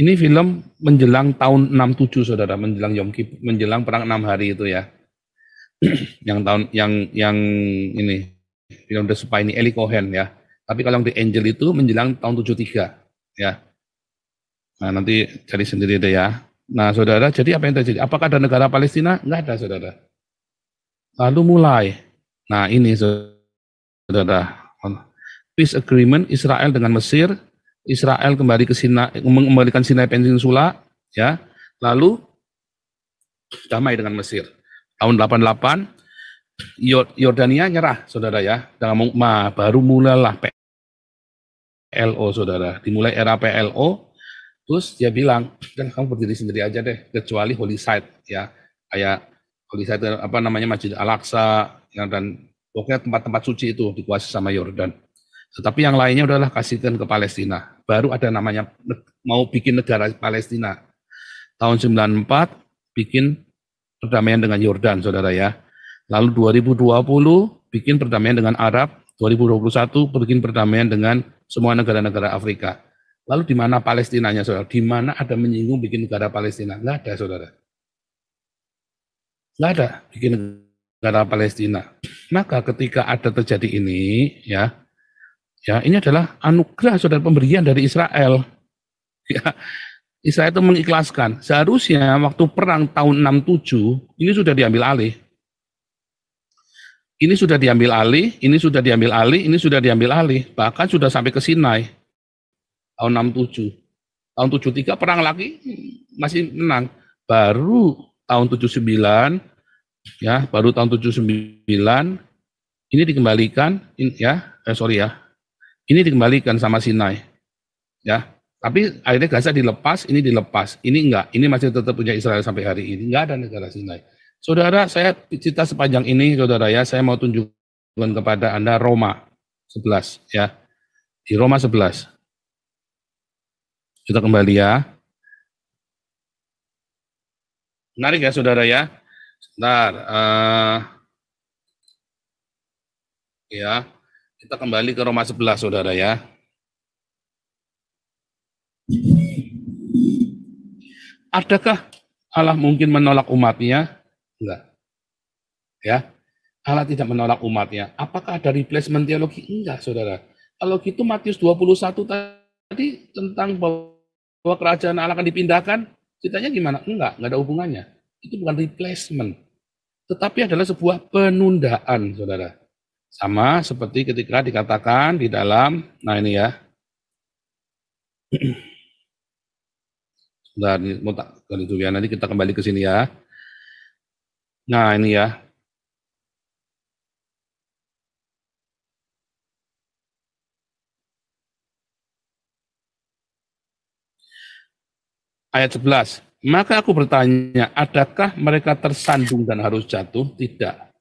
Ini film menjelang tahun 67, saudara, menjelang Yom Kippur, menjelang perang 6 hari itu ya. yang ini film The Spy ini Eli Cohen ya. Tapi kalau yang The Angel itu menjelang tahun 73 ya. Nah, nanti cari sendiri deh ya. Nah, saudara, jadi apa yang terjadi? Apakah ada negara Palestina? Enggak ada, saudara. Lalu mulai. Nah, ini saudara. Peace agreement Israel dengan Mesir. Israel kembali ke Sinai, mengembalikan Sinai Peninsula, ya. Lalu damai dengan Mesir. Tahun 88 Yordania nyerah, saudara ya. Baru mulailah PLO, saudara. Dimulai era PLO. Terus dia bilang, kan kamu berdiri sendiri aja deh, kecuali Holy Site, ya. Kayak Holy Site, apa namanya, Masjid Al-Aqsa, ya, dan pokoknya tempat-tempat suci itu dikuasai sama Yordan. Tetapi yang lainnya udahlah kasihkan ke Palestina. Baru ada namanya mau bikin negara Palestina. Tahun 94 bikin perdamaian dengan Yordan, saudara ya. Lalu 2020 bikin perdamaian dengan Arab. 2021 bikin perdamaian dengan semua negara-negara Afrika. Lalu di mana Palestinanya, saudara? Di mana ada menyinggung bikin negara Palestina? Nggak ada, saudara. Nggak ada bikin negara Palestina. Maka ketika ada terjadi ini, ya ini adalah anugerah, saudara, pemberian dari Israel. Ya, Israel itu mengikhlaskan. Seharusnya waktu perang tahun 67 ini sudah diambil alih. Ini sudah diambil alih, ini sudah diambil alih, ini sudah diambil alih. Bahkan sudah sampai ke Sinai tahun 67. Tahun 73 perang lagi masih menang. Baru tahun 79 ya, baru tahun 79 ini dikembalikan ini dikembalikan sama Sinai, ya. Tapi akhirnya Gaza dilepas, ini dilepas, ini enggak, ini masih tetap punya Israel sampai hari ini, enggak ada negara Sinai. Saudara, saya cerita sepanjang ini, saudara ya, saya mau tunjukkan kepada Anda Roma 11, ya, di Roma 11. Kita kembali ya. Menarik ya, saudara ya. Sebentar, ya. Kita kembali ke Roma 11, saudara ya. Adakah Allah mungkin menolak umatnya? Enggak. Ya, Allah tidak menolak umatnya. Apakah ada replacement teologi? Enggak, saudara. Kalau gitu Matius 21 tadi tentang bahwa kerajaan Allah akan dipindahkan, ceritanya gimana? Enggak ada hubungannya. Itu bukan replacement. Tetapi adalah sebuah penundaan, saudara. Sama seperti ketika dikatakan di dalam, nah ini ya. Nah, ini mau tak itu ya, nanti kita kembali ke sini ya. Nah, ini ya. Ayat 11. Maka aku bertanya, adakah mereka tersandung dan harus jatuh? Tidak.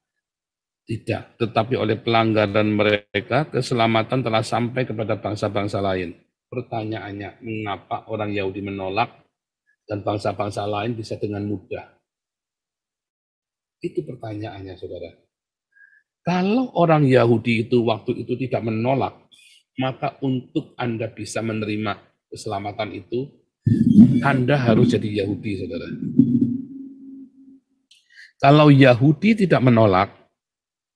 Tidak, tetapi oleh pelanggaran mereka, keselamatan telah sampai kepada bangsa-bangsa lain. Pertanyaannya, mengapa orang Yahudi menolak dan bangsa-bangsa lain bisa dengan mudah? Itu pertanyaannya, saudara. Kalau orang Yahudi itu waktu itu tidak menolak, maka untuk Anda bisa menerima keselamatan itu, Anda harus jadi Yahudi, saudara. Kalau Yahudi tidak menolak,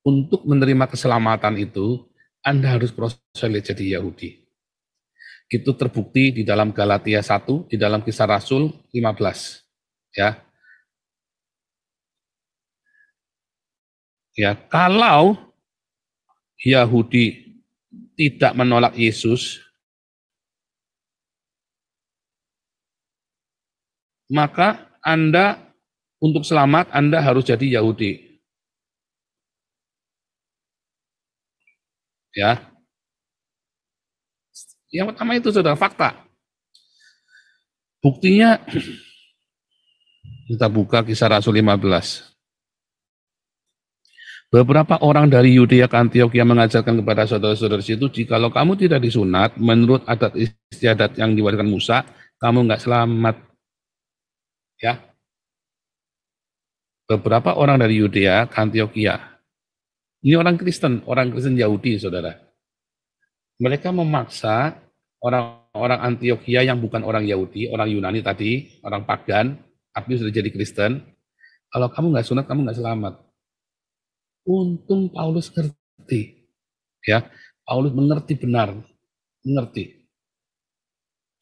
untuk menerima keselamatan itu, Anda harus proses jadi Yahudi. Itu terbukti di dalam Galatia 1, di dalam Kisah Rasul 15. Ya. Ya, kalau Yahudi tidak menolak Yesus, maka Anda untuk selamat Anda harus jadi Yahudi. Ya. Yang pertama itu sudah fakta. Buktinya kita buka Kisah Rasul 15. Beberapa orang dari Yudea ke Antiokhia mengajarkan kepada saudara-saudara situ, jikalau kamu tidak disunat menurut adat istiadat yang diwariskan Musa, kamu nggak selamat. Ya. Beberapa orang dari Yudea ke Antiokhia. Ini orang Kristen Yahudi, saudara. Mereka memaksa orang-orang Antioquia yang bukan orang Yahudi, orang Yunani tadi, orang pagan, tapi sudah jadi Kristen, kalau kamu nggak sunat, kamu nggak selamat. Untung Paulus ngerti, ya, Paulus mengerti benar, mengerti.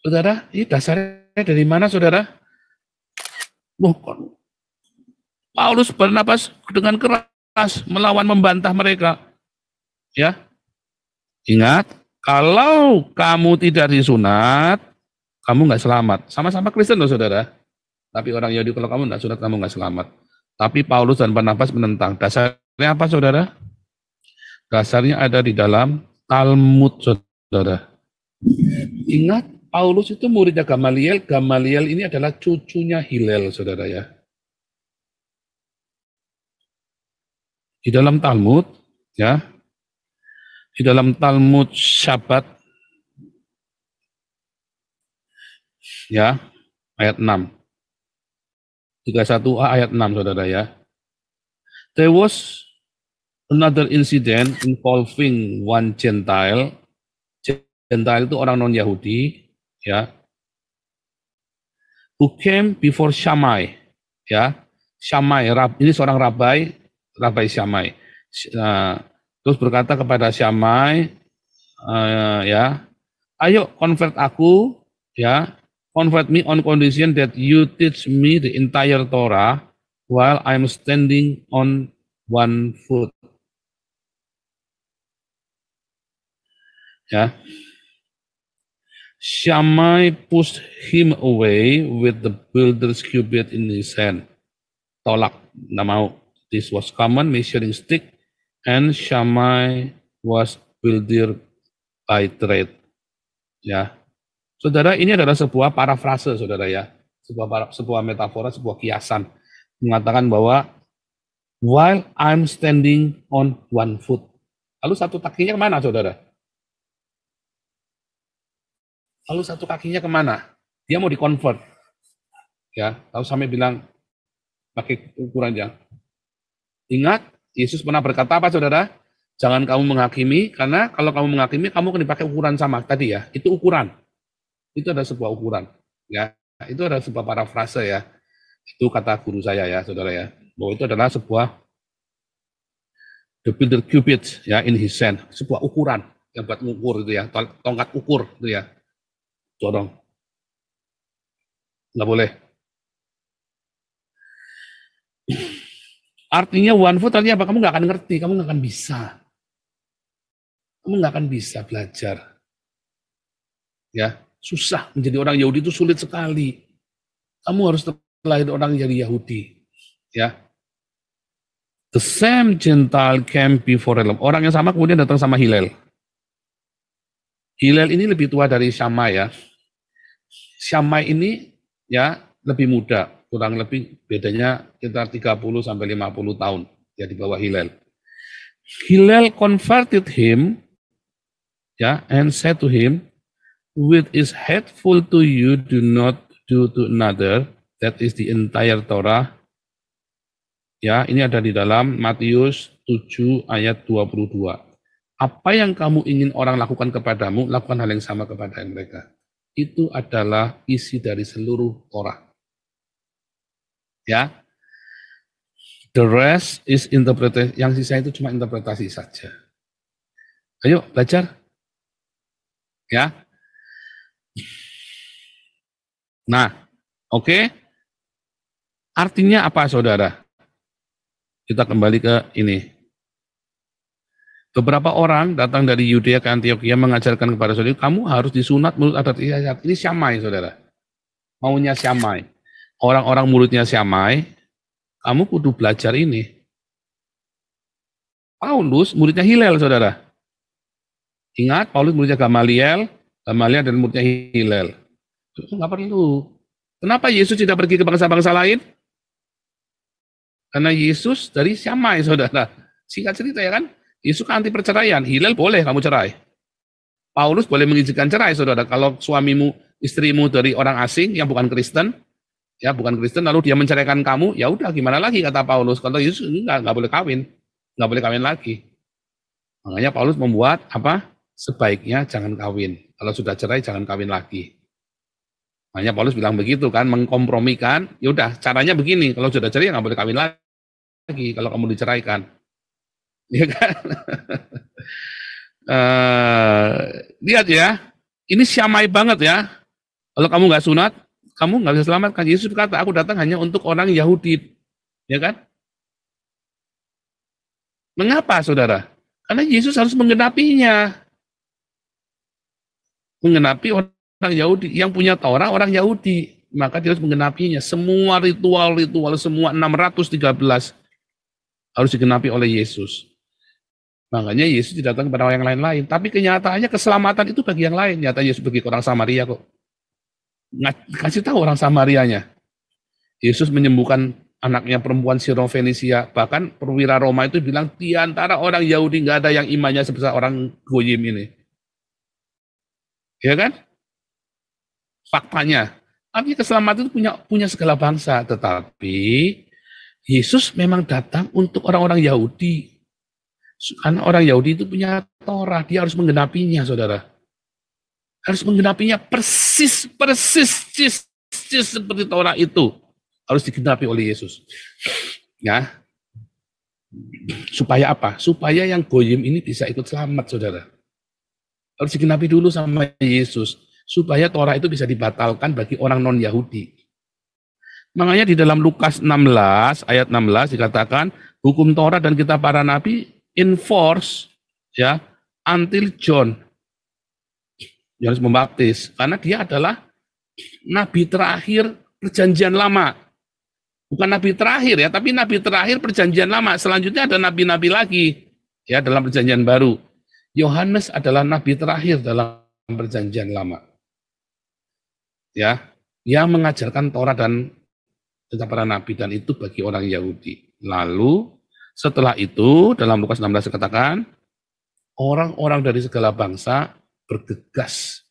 Saudara, ini dasarnya dari mana, saudara? Paulus bernapas dengan keras melawan membantah mereka. Ya, ingat, kalau kamu tidak disunat, kamu nggak selamat. Sama-sama Kristen loh, saudara. Tapi orang Yahudi kalau kamu nggak sunat, kamu nggak selamat. Tapi Paulus dan Barnabas menentang. Dasarnya apa, saudara? Dasarnya ada di dalam Talmud, saudara. Ingat, Paulus itu muridnya Gamaliel. Gamaliel ini adalah cucunya Hillel, saudara ya. Di dalam Talmud, ya, di dalam Talmud Syabat, ya, ayat 6. 31a ayat 6, saudara ya. There was another incident involving one Gentile. Gentile itu orang non-Yahudi, ya, who came before Shammai, ya, Shammai, ini seorang Rabai Shammai, terus berkata kepada Shammai, ya, ayo convert aku, ya, convert me on condition that you teach me the entire Torah while I'm standing on one foot, ya. Shammai pushed him away with the builder's cubit in his hand. Tolak, nggak mau. This was common measuring stick, and Shammai was builder by trade. Ya, saudara, ini adalah sebuah parafrase, saudara ya, sebuah metafora, sebuah kiasan mengatakan bahwa while I'm standing on one foot. Lalu satu kakinya kemana, saudara? Lalu satu kakinya kemana? Dia mau di-convert. Ya, lalu sampai bilang, pakai ukurannya. Ingat, Yesus pernah berkata apa, saudara? Jangan kamu menghakimi, karena kalau kamu menghakimi, kamu akan dipakai ukuran sama tadi ya. Itu ukuran. Itu ada sebuah ukuran. Ya, itu ada sebuah parafrase ya. Itu kata guru saya ya, saudara ya. Bahwa itu adalah sebuah the builder cubit ya in his hand, sebuah ukuran yang buat mengukur itu ya, tongkat ukur itu ya. Dorong. Nggak boleh. Artinya one foot artinya apa? Kamu nggak akan ngerti, kamu nggak akan bisa. Kamu nggak akan bisa belajar. Ya, susah. Menjadi orang Yahudi itu sulit sekali. Kamu harus terlahir orang jadi Yahudi. Ya. The same Gentile came before Hillel. Orang yang sama kemudian datang sama Hillel. Hillel ini lebih tua dari Shammai ya. Shammai ini ya lebih muda, kurang lebih bedanya sekitar 30 sampai 50 tahun ya di bawah Hillel. Hillel converted him ya and said to him, "With is hateful to you, do not do to another." That is the entire Torah. Ya, ini ada di dalam Matius 7 ayat 22. Apa yang kamu ingin orang lakukan kepadamu, lakukan hal yang sama kepada mereka. Itu adalah isi dari seluruh Torah. Ya, the rest is interpretasi. Yang sisa itu cuma interpretasi saja. Ayo belajar. Ya. Nah, oke. Artinya apa, saudara? Kita kembali ke ini. Beberapa orang datang dari Yudea ke Antioquia mengajarkan kepada saudara, kamu harus disunat menurut adat istiadat. Ini Shammai, saudara. Maunya Shammai. Orang-orang muridnya Shammai, kamu kudu belajar ini. Paulus muridnya Hillel, saudara. Ingat, Paulus muridnya Gamaliel dan muridnya Hillel. Itu nggak perlu. Kenapa Yesus tidak pergi ke bangsa-bangsa lain? Karena Yesus dari Shammai, saudara. Singkat cerita ya kan? Yesus kan anti perceraian. Hillel boleh kamu cerai. Paulus boleh mengizinkan cerai, saudara. Kalau suamimu, istrimu dari orang asing yang bukan Kristen, ya bukan Kristen, lalu dia menceraikan kamu, ya udah gimana lagi kata Paulus. Kalau Yesus nggak boleh kawin, nggak boleh kawin lagi. Makanya Paulus membuat apa? Sebaiknya jangan kawin. Kalau sudah cerai jangan kawin lagi. Makanya Paulus bilang begitu kan, mengkompromikan. Ya udah, caranya begini. Kalau sudah cerai nggak boleh kawin lagi. Kalau kamu diceraikan, ya kan? Lihat ya, ini syamai banget ya. Kalau kamu nggak sunat, kamu nggak bisa selamatkan. Yesus berkata, aku datang hanya untuk orang Yahudi, ya kan? Mengapa, saudara? Karena Yesus harus menggenapinya. Menggenapi orang Yahudi. Yang punya Taurat orang Yahudi. Maka dia harus menggenapinya. Semua ritual-ritual, semua 613 harus digenapi oleh Yesus. Makanya Yesus tidak datang kepada orang yang lain-lain. Tapi kenyataannya keselamatan itu bagi yang lain. Nyata Yesus bagi orang Samaria kok. Kasih tahu orang Samarianya. Yesus menyembuhkan anaknya perempuan Sirofenisia. Bahkan perwira Roma itu bilang, di antara orang Yahudi nggak ada yang imannya sebesar orang Goyim ini. Ya kan? Faktanya. Artinya keselamatan itu punya segala bangsa. Tetapi Yesus memang datang untuk orang-orang Yahudi. Karena orang Yahudi itu punya Torah. Dia harus menggenapinya, saudara. Harus menggenapinya persis seperti Torah itu. Harus digenapi oleh Yesus. Ya. Supaya apa? Supaya yang Goyim ini bisa ikut selamat, saudara. Harus digenapi dulu sama Yesus. Supaya Torah itu bisa dibatalkan bagi orang non-Yahudi. Makanya di dalam Lukas 16, ayat 16 dikatakan, hukum Torah dan kitab para nabi enforce ya until John. Yohanes Pembaptis. Karena dia adalah nabi terakhir perjanjian lama. Bukan nabi terakhir ya, tapi nabi terakhir perjanjian lama. Selanjutnya ada nabi-nabi lagi ya dalam perjanjian baru. Yohanes adalah nabi terakhir dalam perjanjian lama. Ya, yang mengajarkan Torah dan kitab para nabi, dan itu bagi orang Yahudi. Lalu setelah itu dalam Lukas 16 dikatakan orang-orang dari segala bangsa bergegas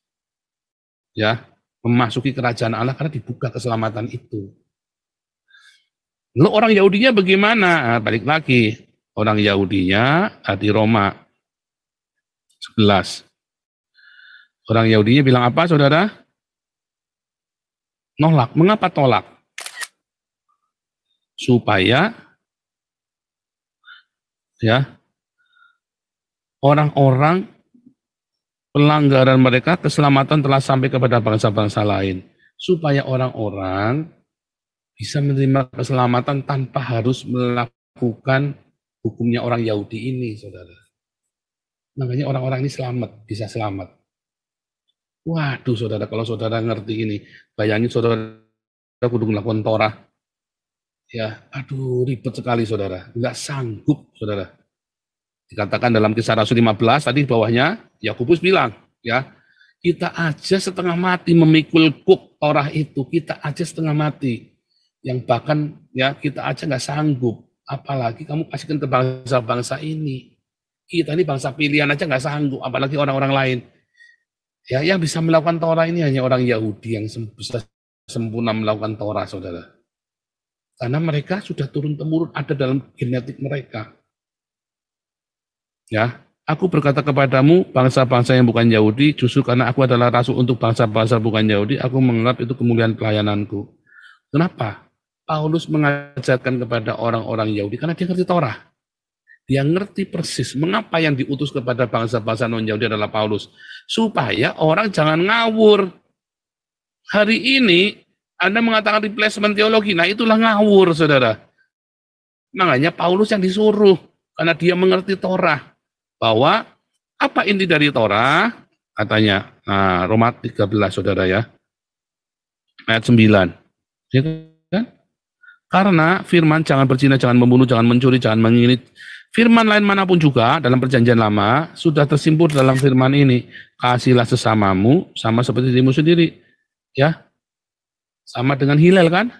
ya memasuki kerajaan Allah karena dibuka keselamatan itu. Lalu orang Yahudinya bagaimana? Nah, balik lagi, orang Yahudinya di Roma 11. Orang Yahudinya bilang apa, saudara? Nolak. Mengapa tolak? Supaya ya orang-orang pelanggaran mereka, keselamatan telah sampai kepada bangsa-bangsa lain. Supaya orang-orang bisa menerima keselamatan tanpa harus melakukan hukumnya orang Yahudi ini, saudara. Makanya orang-orang ini selamat, bisa selamat. Waduh, saudara, kalau saudara ngerti ini, bayangin saudara kudu ngelakukan Torah. Ya, aduh, ribet sekali, saudara. Enggak sanggup, saudara. Dikatakan dalam Kisah Rasul 15, tadi bawahnya, Yakobus bilang, ya, kita aja setengah mati memikul kuk Torah itu, kita aja setengah mati. Yang bahkan, ya, kita aja nggak sanggup. Apalagi kamu kasihkan ke bangsa-bangsa ini. Kita ini bangsa pilihan aja nggak sanggup, apalagi orang-orang lain. Ya, yang bisa melakukan Torah ini hanya orang Yahudi yang bisa sempurna melakukan Torah, saudara. Karena mereka sudah turun-temurun ada dalam genetik mereka. Ya, aku berkata kepadamu, bangsa-bangsa yang bukan Yahudi, justru karena aku adalah rasul untuk bangsa-bangsa bukan Yahudi, aku menganggap itu kemuliaan pelayananku. Kenapa? Paulus mengajarkan kepada orang-orang Yahudi karena dia ngerti Torah. Dia ngerti persis mengapa yang diutus kepada bangsa-bangsa non-Yahudi adalah Paulus. Supaya orang jangan ngawur. Hari ini Anda mengatakan replacement teologi, nah itulah ngawur, saudara. Makanya Paulus yang disuruh, karena dia mengerti Torah. Bahwa apa inti dari Torah? Katanya, nah, Roma 13, saudara ya. Ayat 9. Ya kan? Karena firman jangan berzina, jangan membunuh, jangan mencuri, jangan mengirit. Firman lain manapun juga dalam perjanjian lama sudah tersimpul dalam firman ini. Kasihlah sesamamu sama seperti dirimu sendiri. Ya, sama dengan Hillel kan?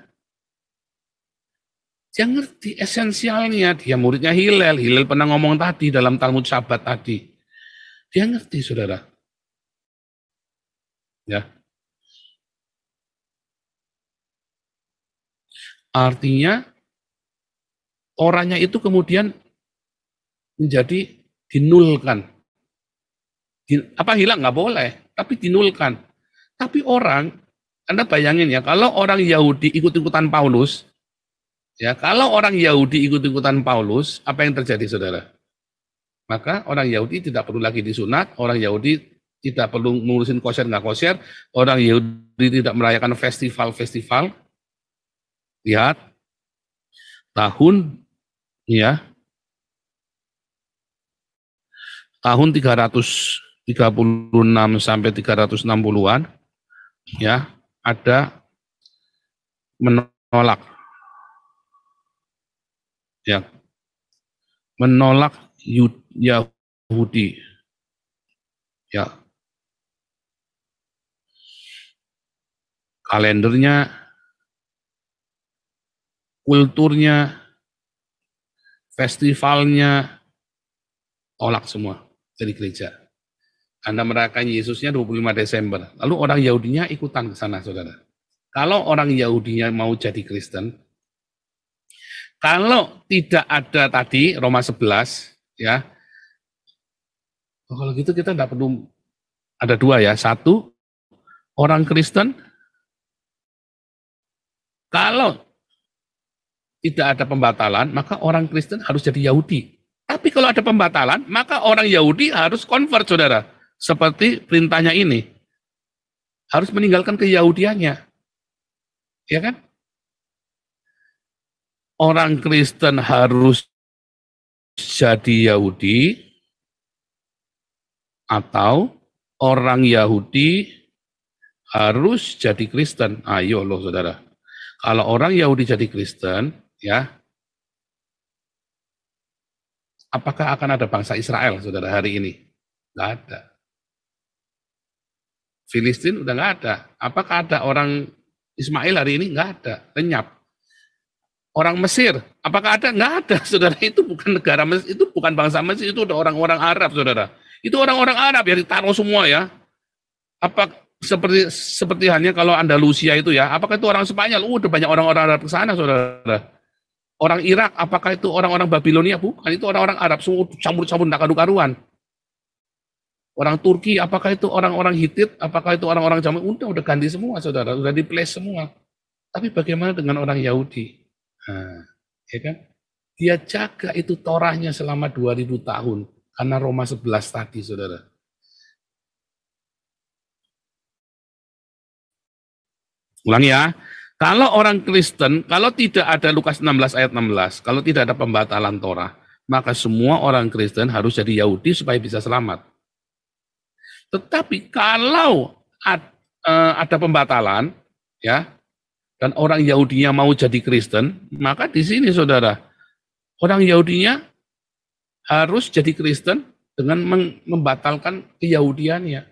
Dia ngerti esensialnya. Dia muridnya Hillel. Hillel pernah ngomong tadi dalam Talmud Sabat tadi. Dia ngerti, saudara. Ya. Artinya, Torahnya itu kemudian menjadi dinulkan. Apa hilang? Nggak boleh. tapi dinulkan. Tapi orang, Anda bayangin ya, kalau orang Yahudi ikut-ikutan Paulus, ya, kalau orang Yahudi ikut-ikutan Paulus, apa yang terjadi, saudara? Maka orang Yahudi tidak perlu lagi disunat, orang Yahudi tidak perlu ngurusin kosher nggak kosher, orang Yahudi tidak merayakan festival-festival. Lihat, tahun 336 sampai 360-an, ya, ada menolak Yahudi, ya, kalendernya, kulturnya, festivalnya, tolak semua dari gereja. Anda merayakan Yesusnya 25 Desember, lalu orang Yahudinya ikutan ke sana, saudara. Kalau orang Yahudinya mau jadi Kristen, kalau tidak ada tadi Roma 11, ya, kalau gitu kita tidak perlu, ada dua ya, satu, orang Kristen, kalau tidak ada pembatalan, maka orang Kristen harus jadi Yahudi. Tapi kalau ada pembatalan, maka orang Yahudi harus convert, saudara. Seperti perintahnya ini. Harus meninggalkan keyahudiannya. Ya kan? Orang Kristen harus jadi Yahudi, atau orang Yahudi harus jadi Kristen. Ayo loh, saudara. Kalau orang Yahudi jadi Kristen, ya, apakah akan ada bangsa Israel, saudara, hari ini? Nggak ada. Filistin udah nggak ada. Apakah ada orang Ismail hari ini? Nggak ada, lenyap. Orang Mesir, apakah ada? Nggak ada, saudara. Itu bukan negara Mesir, itu bukan bangsa Mesir, itu udah orang-orang Arab, saudara. Itu orang-orang Arab ya, ditaruh semua ya. Apa seperti halnya kalau Andalusia itu ya, apakah itu orang Spanyol? Udah banyak orang-orang Arab ke sana, saudara. Orang Irak, apakah itu orang-orang Babilonia? Bukan, itu orang-orang Arab, semua campur-campur, tidak karu-karuan. Orang Turki, apakah itu orang-orang Hitit? Apakah itu orang-orang Jawa? Udah ganti semua, saudara, udah di-place semua. Tapi bagaimana dengan orang Yahudi? Nah, ya kan? Dia jaga itu Torahnya selama 2000 tahun, karena Roma 11 tadi, saudara. Ulang ya, kalau orang Kristen, kalau tidak ada Lukas 16 ayat 16, kalau tidak ada pembatalan Torah, maka semua orang Kristen harus jadi Yahudi supaya bisa selamat. Tetapi kalau ada pembatalan, ya, dan orang Yahudinya mau jadi Kristen, maka di sini, saudara, orang Yahudinya harus jadi Kristen dengan membatalkan keyahudiannya.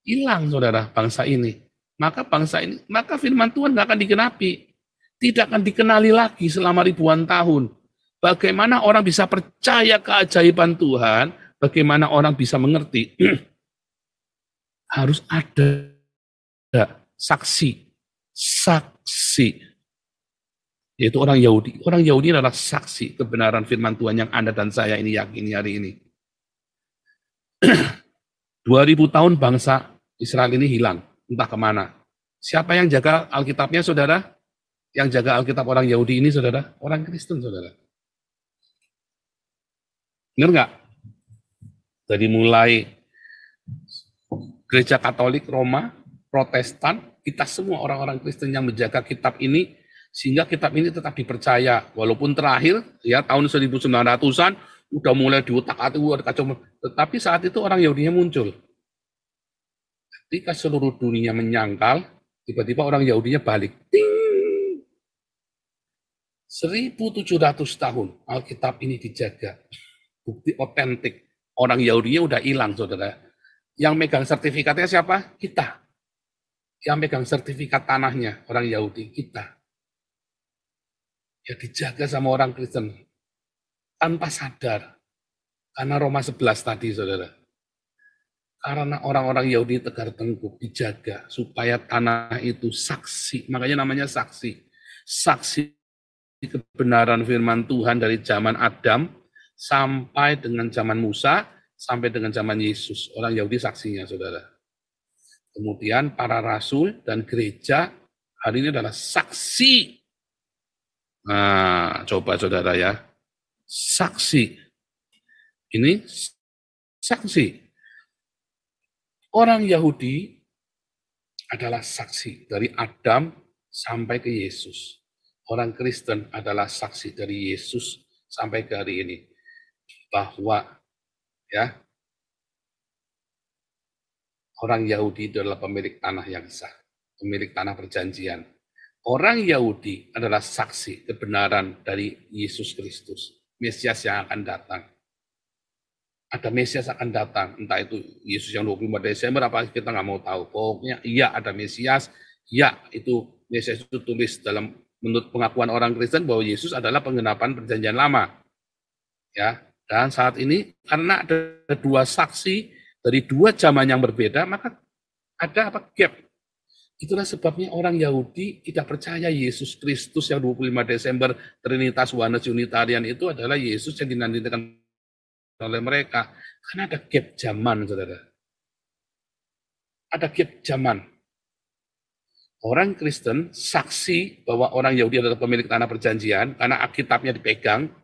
Hilang, saudara, bangsa ini. Maka firman Tuhan nggak akan digenapi. Tidak akan dikenali lagi selama ribuan tahun. Bagaimana orang bisa percaya keajaiban Tuhan, bagaimana orang bisa mengerti, harus ada saksi. Yaitu orang Yahudi. Orang Yahudi adalah saksi kebenaran firman Tuhan yang Anda dan saya ini yakini hari ini. 2000 tahun bangsa Israel ini hilang. Entah kemana. Siapa yang jaga Alkitabnya, saudara? Yang jaga Alkitab orang Yahudi ini, saudara? Orang Kristen, saudara. Benar nggak? Dari mulai Gereja Katolik Roma, Protestan, kita semua orang-orang Kristen yang menjaga kitab ini, sehingga kitab ini tetap dipercaya. Walaupun terakhir, ya tahun 1900-an, udah mulai diutak-atik, kacau. Tetapi saat itu orang Yahudinya muncul. Ketika seluruh dunia menyangkal, tiba-tiba orang Yahudinya balik. Ting! 1700 tahun Alkitab ini dijaga. Bukti otentik. Orang Yahudinya udah hilang, saudara. Yang megang sertifikatnya siapa? Kita. Yang megang sertifikat tanahnya, orang Yahudi, kita. Ya dijaga sama orang Kristen. Tanpa sadar. Karena Roma 11 tadi, saudara. Karena orang-orang Yahudi tegar tengkuk dijaga supaya tanah itu saksi, makanya namanya saksi. Saksi kebenaran firman Tuhan dari zaman Adam sampai dengan zaman Musa, sampai dengan zaman Yesus. Orang Yahudi saksinya, saudara. Kemudian para rasul dan gereja hari ini adalah saksi. Nah, coba saudara ya, saksi. Ini saksi. Orang Yahudi adalah saksi dari Adam sampai ke Yesus. Orang Kristen adalah saksi dari Yesus sampai ke hari ini. Bahwa ya, orang Yahudi adalah pemilik tanah yang sah, pemilik tanah perjanjian. Orang Yahudi adalah saksi kebenaran dari Yesus Kristus, Mesias yang akan datang. Ada Mesias akan datang, entah itu Yesus yang 25 Desember, apa kita nggak mau tahu. Pokoknya iya ada Mesias, ya itu Mesias itu tulis dalam menurut pengakuan orang Kristen bahwa Yesus adalah penggenapan perjanjian lama. Ya, dan saat ini karena ada dua saksi dari dua zaman yang berbeda, maka ada apa gap. Itulah sebabnya orang Yahudi tidak percaya Yesus Kristus yang 25 Desember Trinitas Oneness Unitarian itu adalah Yesus yang dinantikan oleh mereka. Karena ada gap zaman, saudara. Ada gap zaman. Orang Kristen saksi bahwa orang Yahudi adalah pemilik tanah perjanjian karena Alkitabnya dipegang.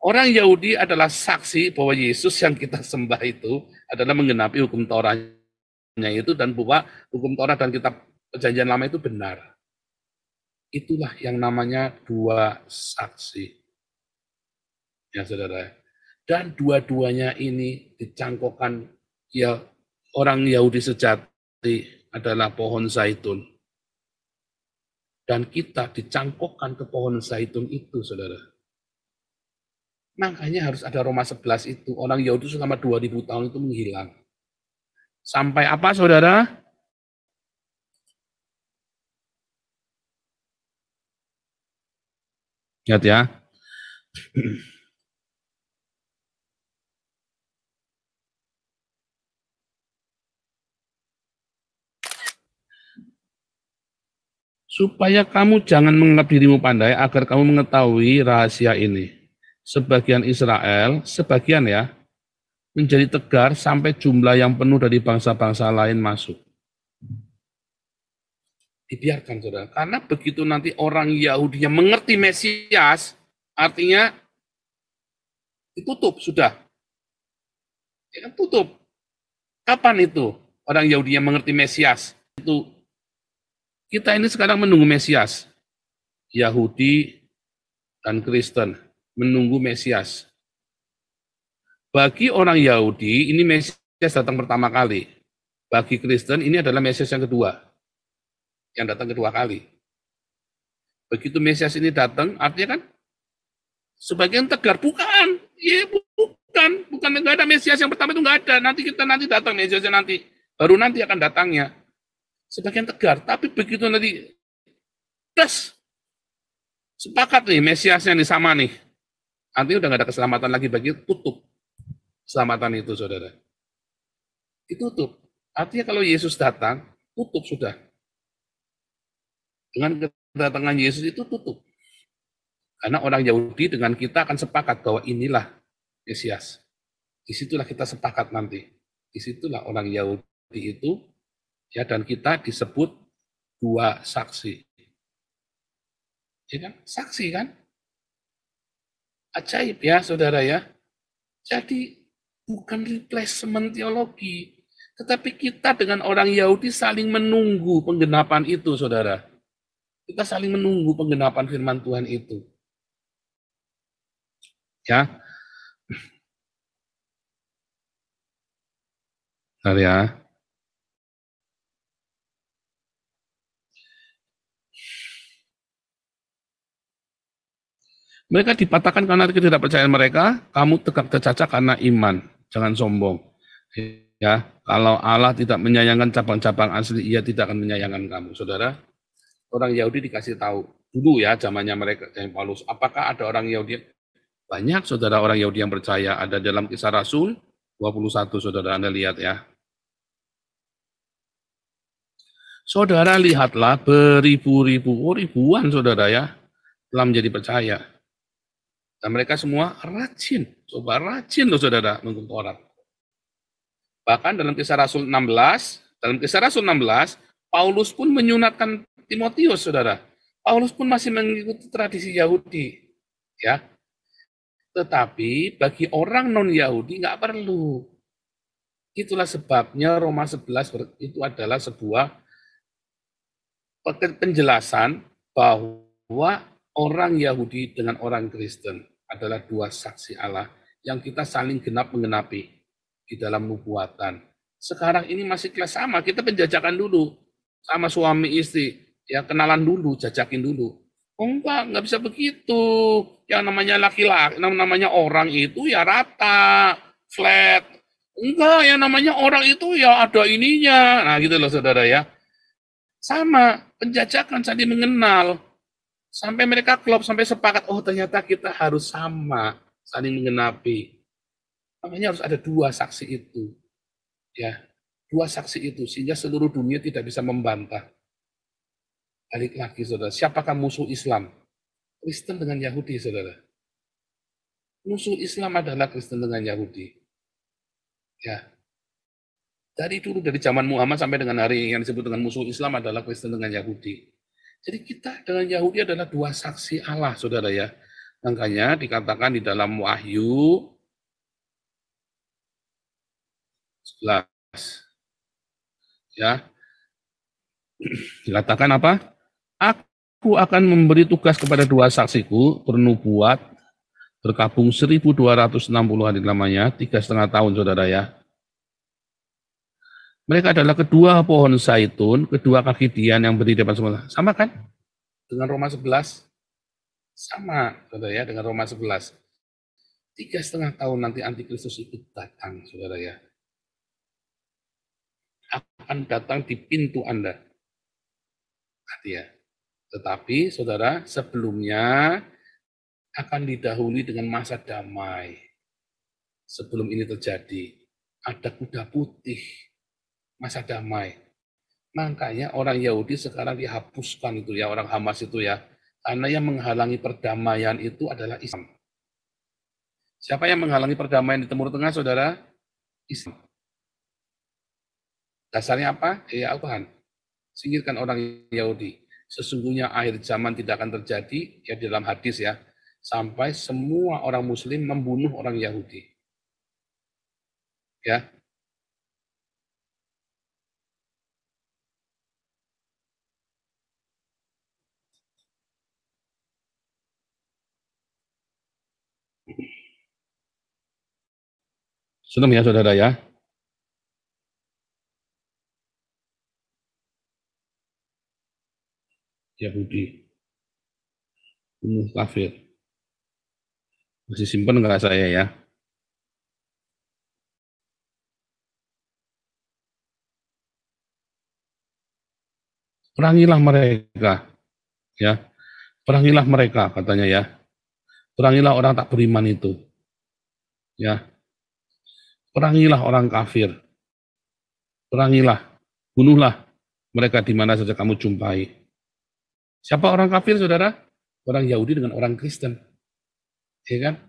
Orang Yahudi adalah saksi bahwa Yesus yang kita sembah itu adalah menggenapi hukum Tauratnya itu dan bahwa hukum Taurat dan kitab perjanjian lama itu benar. Itulah yang namanya dua saksi. Ya saudara. Dan dua-duanya ini dicangkokkan ya orang Yahudi sejati adalah pohon zaitun. Dan kita dicangkokkan ke pohon zaitun itu, saudara. Makanya harus ada Roma 11 itu. Orang Yahudi selama 2000 tahun itu menghilang. Sampai apa, saudara? Lihat ya. Supaya kamu jangan menganggap dirimu pandai agar kamu mengetahui rahasia ini. Sebagian Israel, sebagian ya, menjadi tegar sampai jumlah yang penuh dari bangsa-bangsa lain masuk. Dibiarkan, saudara. Karena begitu nanti orang Yahudi yang mengerti Mesias, artinya ditutup sudah. Ya, tutup. Kapan itu orang Yahudi yang mengerti Mesias? Itu kita ini sekarang menunggu Mesias. Yahudi dan Kristen menunggu Mesias. Bagi orang Yahudi, ini Mesias datang pertama kali. Bagi Kristen, ini adalah Mesias yang kedua. Yang datang kedua kali. Begitu Mesias ini datang, artinya kan, sebagian tegar, bukan. Ya, bukan, nggak ada Mesias yang pertama itu nggak ada. Nanti kita datang Mesiasnya nanti. Baru nanti akan datangnya. Sebagian tegar, tapi begitu nanti tes sepakat nih Mesiasnya nih sama nih, nanti udah nggak ada keselamatan lagi bagi tutup keselamatan itu, saudara. Ditutup. Artinya kalau Yesus datang, tutup sudah. Dengan kedatangan Yesus itu tutup. Karena orang Yahudi dengan kita akan sepakat bahwa inilah Mesias. Disitulah kita sepakat nanti. Disitulah orang Yahudi itu ya, dan kita disebut dua saksi. Ya kan? Saksi kan? Ajaib ya, saudara ya. Jadi bukan replacement teologi, tetapi kita dengan orang Yahudi saling menunggu penggenapan itu, saudara. Kita saling menunggu penggenapan firman Tuhan itu. Ya. Bentar ya. Mereka dipatahkan karena ketidakpercayaan mereka, kamu tegak tercaca karena iman. Jangan sombong. Ya, kalau Allah tidak menyayangkan cabang-cabang asli, Ia tidak akan menyayangkan kamu, saudara. Orang Yahudi dikasih tahu dulu ya, zamannya mereka, zaman Paulus. Apakah ada orang Yahudi? Banyak, saudara, orang Yahudi yang percaya. Ada dalam Kisah Rasul 21, saudara, Anda lihat ya. Saudara lihatlah ribuan, saudara ya, telah menjadi percaya. Dan mereka semua rajin, coba rajin loh saudara menghukum Taurat. Bahkan dalam Kisah Rasul 16, Dalam Kisah Rasul 16, Paulus pun menyunatkan Timotius, saudara. Paulus pun masih mengikuti tradisi Yahudi, ya. Tetapi bagi orang non-Yahudi nggak perlu. Itulah sebabnya Roma 11 itu adalah sebuah penjelasan bahwa orang Yahudi dengan orang Kristen adalah dua saksi Allah yang kita saling genap mengenapi di dalam nubuatan. Sekarang ini masih kelas sama, kita penjajakan dulu sama suami istri, ya kenalan dulu, jajakin dulu. Oh enggak bisa begitu. Yang namanya laki-laki, namanya orang itu ya rata, flat. Enggak, yang namanya orang itu ya ada ininya. Nah gitu loh saudara ya. Sama, penjajakan saling mengenal. Sampai mereka klop, sampai sepakat, oh ternyata kita harus sama, saling mengenapi. Makanya harus ada dua saksi itu. Ya, dua saksi itu, sehingga seluruh dunia tidak bisa membantah. Balik lagi, saudara, siapakah musuh Islam? Kristen dengan Yahudi, saudara. Musuh Islam adalah Kristen dengan Yahudi. Ya, dari dulu, dari zaman Muhammad sampai dengan hari yang disebut dengan musuh Islam adalah Kristen dengan Yahudi. Jadi kita dengan Yahudi adalah dua saksi Allah, saudara ya. Makanya dikatakan di dalam Wahyu 11, ya, dikatakan apa? Aku akan memberi tugas kepada dua saksiku, bernubuat, berkabung 1260 hari lamanya, 3,5 tahun, saudara ya. Mereka adalah kedua pohon zaitun, kedua kaki dian yang berdiri di depan semua. Sama kan? Dengan Roma 11? Sama, saudara ya, dengan Roma 11. 3,5 tahun nanti antikristus itu datang, saudara ya. Akan datang di pintu Anda. Hati ya. Tetapi, saudara, sebelumnya akan didahului dengan masa damai. Sebelum ini terjadi, ada kuda putih, masa damai. Makanya orang Yahudi sekarang dihapuskan itu ya, orang Hamas itu ya. Karena yang menghalangi perdamaian itu adalah Islam. Siapa yang menghalangi perdamaian di Timur Tengah, saudara? Islam. Dasarnya apa? Ya Al-Quran. Singkirkan orang Yahudi. Sesungguhnya akhir zaman tidak akan terjadi, ya di dalam hadis ya, sampai semua orang Muslim membunuh orang Yahudi. Ya, senang ya saudara ya. Yahudi, bunuh kafir. Masih simpen nggak saya ya? Perangilah mereka, ya. Perangilah mereka, katanya ya. Perangilah orang tak beriman itu, ya. Perangilah orang kafir. Perangilah, bunuhlah mereka di mana saja kamu jumpai. Siapa orang kafir, saudara? Orang Yahudi dengan orang Kristen. Ya kan?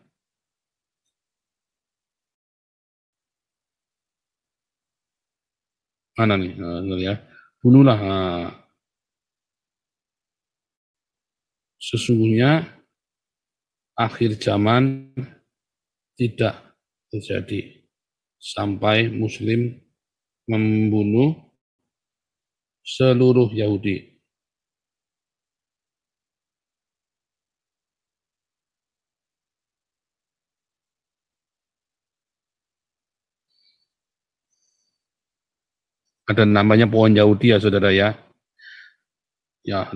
Mana nih? Ya. Bunuhlah. Sesungguhnya akhir zaman tidak terjadi sampai Muslim membunuh seluruh Yahudi. Ada namanya pohon Yahudi ya saudara ya. Ya,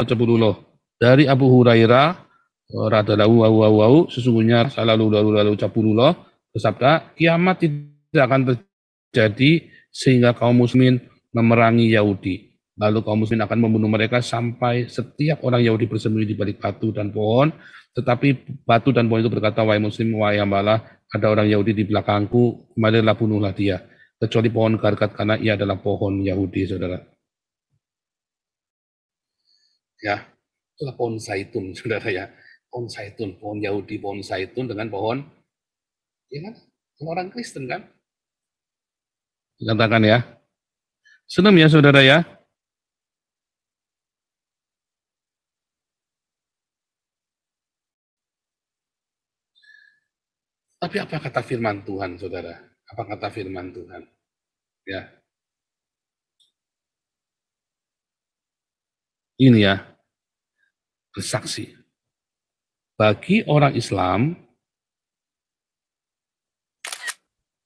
cepululoh. Dari Abu Hurairah radhiyallahu sesungguhnya lalu capululoh bersabda, kiamat tidak akan terjadi sehingga kaum muslimin memerangi Yahudi. Lalu kaum muslimin akan membunuh mereka sampai setiap orang Yahudi bersembunyi di balik batu dan pohon. Tetapi batu dan pohon itu berkata, wahai muslim, wahai hambalah, ada orang Yahudi di belakangku, marilah bunuhlah dia. Kecuali pohon karkat karena ia adalah pohon Yahudi, saudara. Ya, itulah pohon zaitun, saudara ya. Pohon zaitun, pohon Yahudi, pohon zaitun dengan pohon, ya kan? Orang Kristen kan? Katakan ya. Senang ya saudara ya? Tapi apa kata firman Tuhan, saudara? Apa kata firman Tuhan? Ya, ini ya, bersaksi. Bagi orang Islam,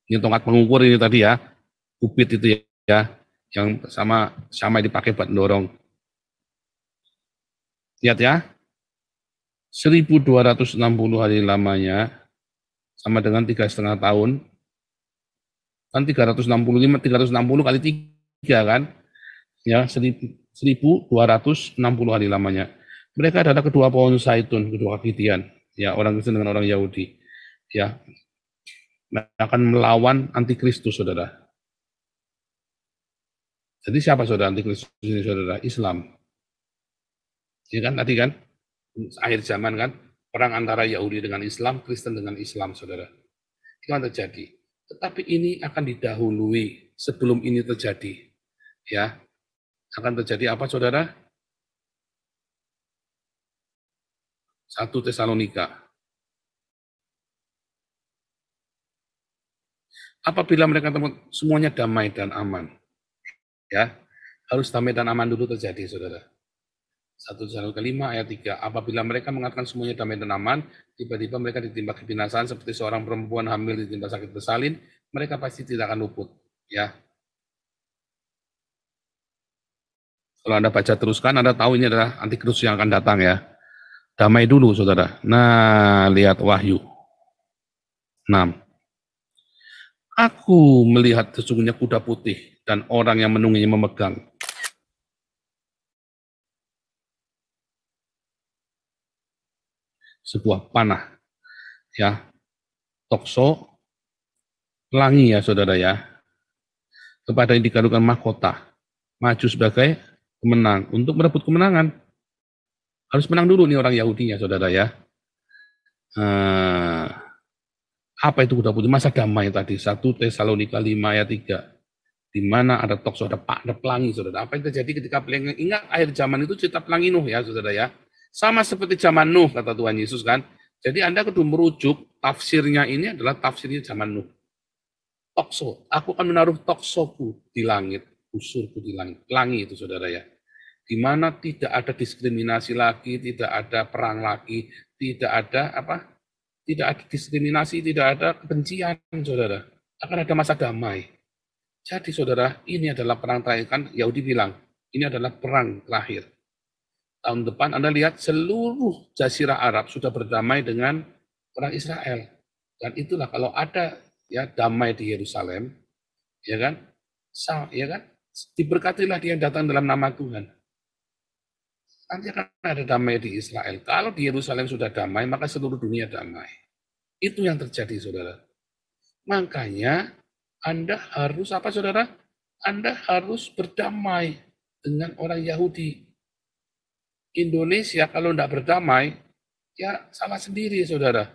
ini tongkat pengukur ini tadi ya, kupit itu ya, yang sama dipakai buat mendorong. Lihat ya, 1260 hari lamanya sama dengan 3,5 tahun. Kan 360 kali 3 kan? Ya, 1260 hari lamanya. Mereka adalah kedua pohon zaitun, kedua kekitian. Ya, orang Kristen dengan orang Yahudi. Ya, akan melawan antikristus, saudara. Jadi siapa saudara antikristus ini, saudara? Islam. Ya kan, tadi kan, akhir zaman kan, perang antara Yahudi dengan Islam, Kristen dengan Islam, saudara. Itu akan terjadi. Tetapi ini akan didahului sebelum ini terjadi. Ya, akan terjadi apa, saudara? 1 Tesalonika. Apabila mereka semuanya damai dan aman, ya harus damai dan aman dulu terjadi, saudara. 1 Tesalonika 5 ayat 3. Apabila mereka mengatakan semuanya damai dan aman, tiba-tiba mereka ditimpa kebinasaan seperti seorang perempuan hamil ditimpa sakit bersalin, mereka pasti tidak akan luput. Ya. Kalau Anda baca teruskan, Anda tahu ini adalah antikristus yang akan datang ya. Damai dulu, saudara. Nah, lihat Wahyu 6. Aku melihat sesungguhnya kuda putih dan orang yang menungganginya memegang. Sebuah panah. Ya. Tokso pelangi ya, saudara ya. Kepada yang dikadukan mahkota. Maju sebagai pemenang. Untuk merebut kemenangan. Harus menang dulu nih orang Yahudinya, saudara ya. Apa itu kuda putih? Masa damai tadi. 1 Tesalonika 5 ayat 3. Di mana ada tokso, ada pelangi, saudara. Apa yang terjadi ketika pelangi? Ingat akhir zaman itu cerita pelangi Nuh ya, saudara ya. Sama seperti zaman Nuh, kata Tuhan Yesus kan. Jadi Anda kudu merujuk, tafsirnya ini adalah tafsirnya zaman Nuh. Tokso, aku akan menaruh toksoku di langit, busurku di langit. Pelangi itu, saudara ya. Di mana tidak ada diskriminasi lagi, tidak ada perang lagi, tidak ada apa? Tidak ada diskriminasi, tidak ada kebencian, saudara. Akan ada masa damai. Jadi, saudara, ini adalah perang terakhir. Kan Yahudi bilang, ini adalah perang terakhir. Tahun depan Anda lihat seluruh jazirah Arab sudah berdamai dengan orang Israel. Dan itulah kalau ada ya damai di Yerusalem, ya kan? Ya kan? Diberkatilah dia yang datang dalam nama Tuhan. Nanti akan ada damai di Israel. Kalau di Yerusalem sudah damai, maka seluruh dunia damai. Itu yang terjadi, saudara. Makanya Anda harus apa, saudara? Anda harus berdamai dengan orang Yahudi. Indonesia kalau tidak berdamai, ya salah sendiri, saudara.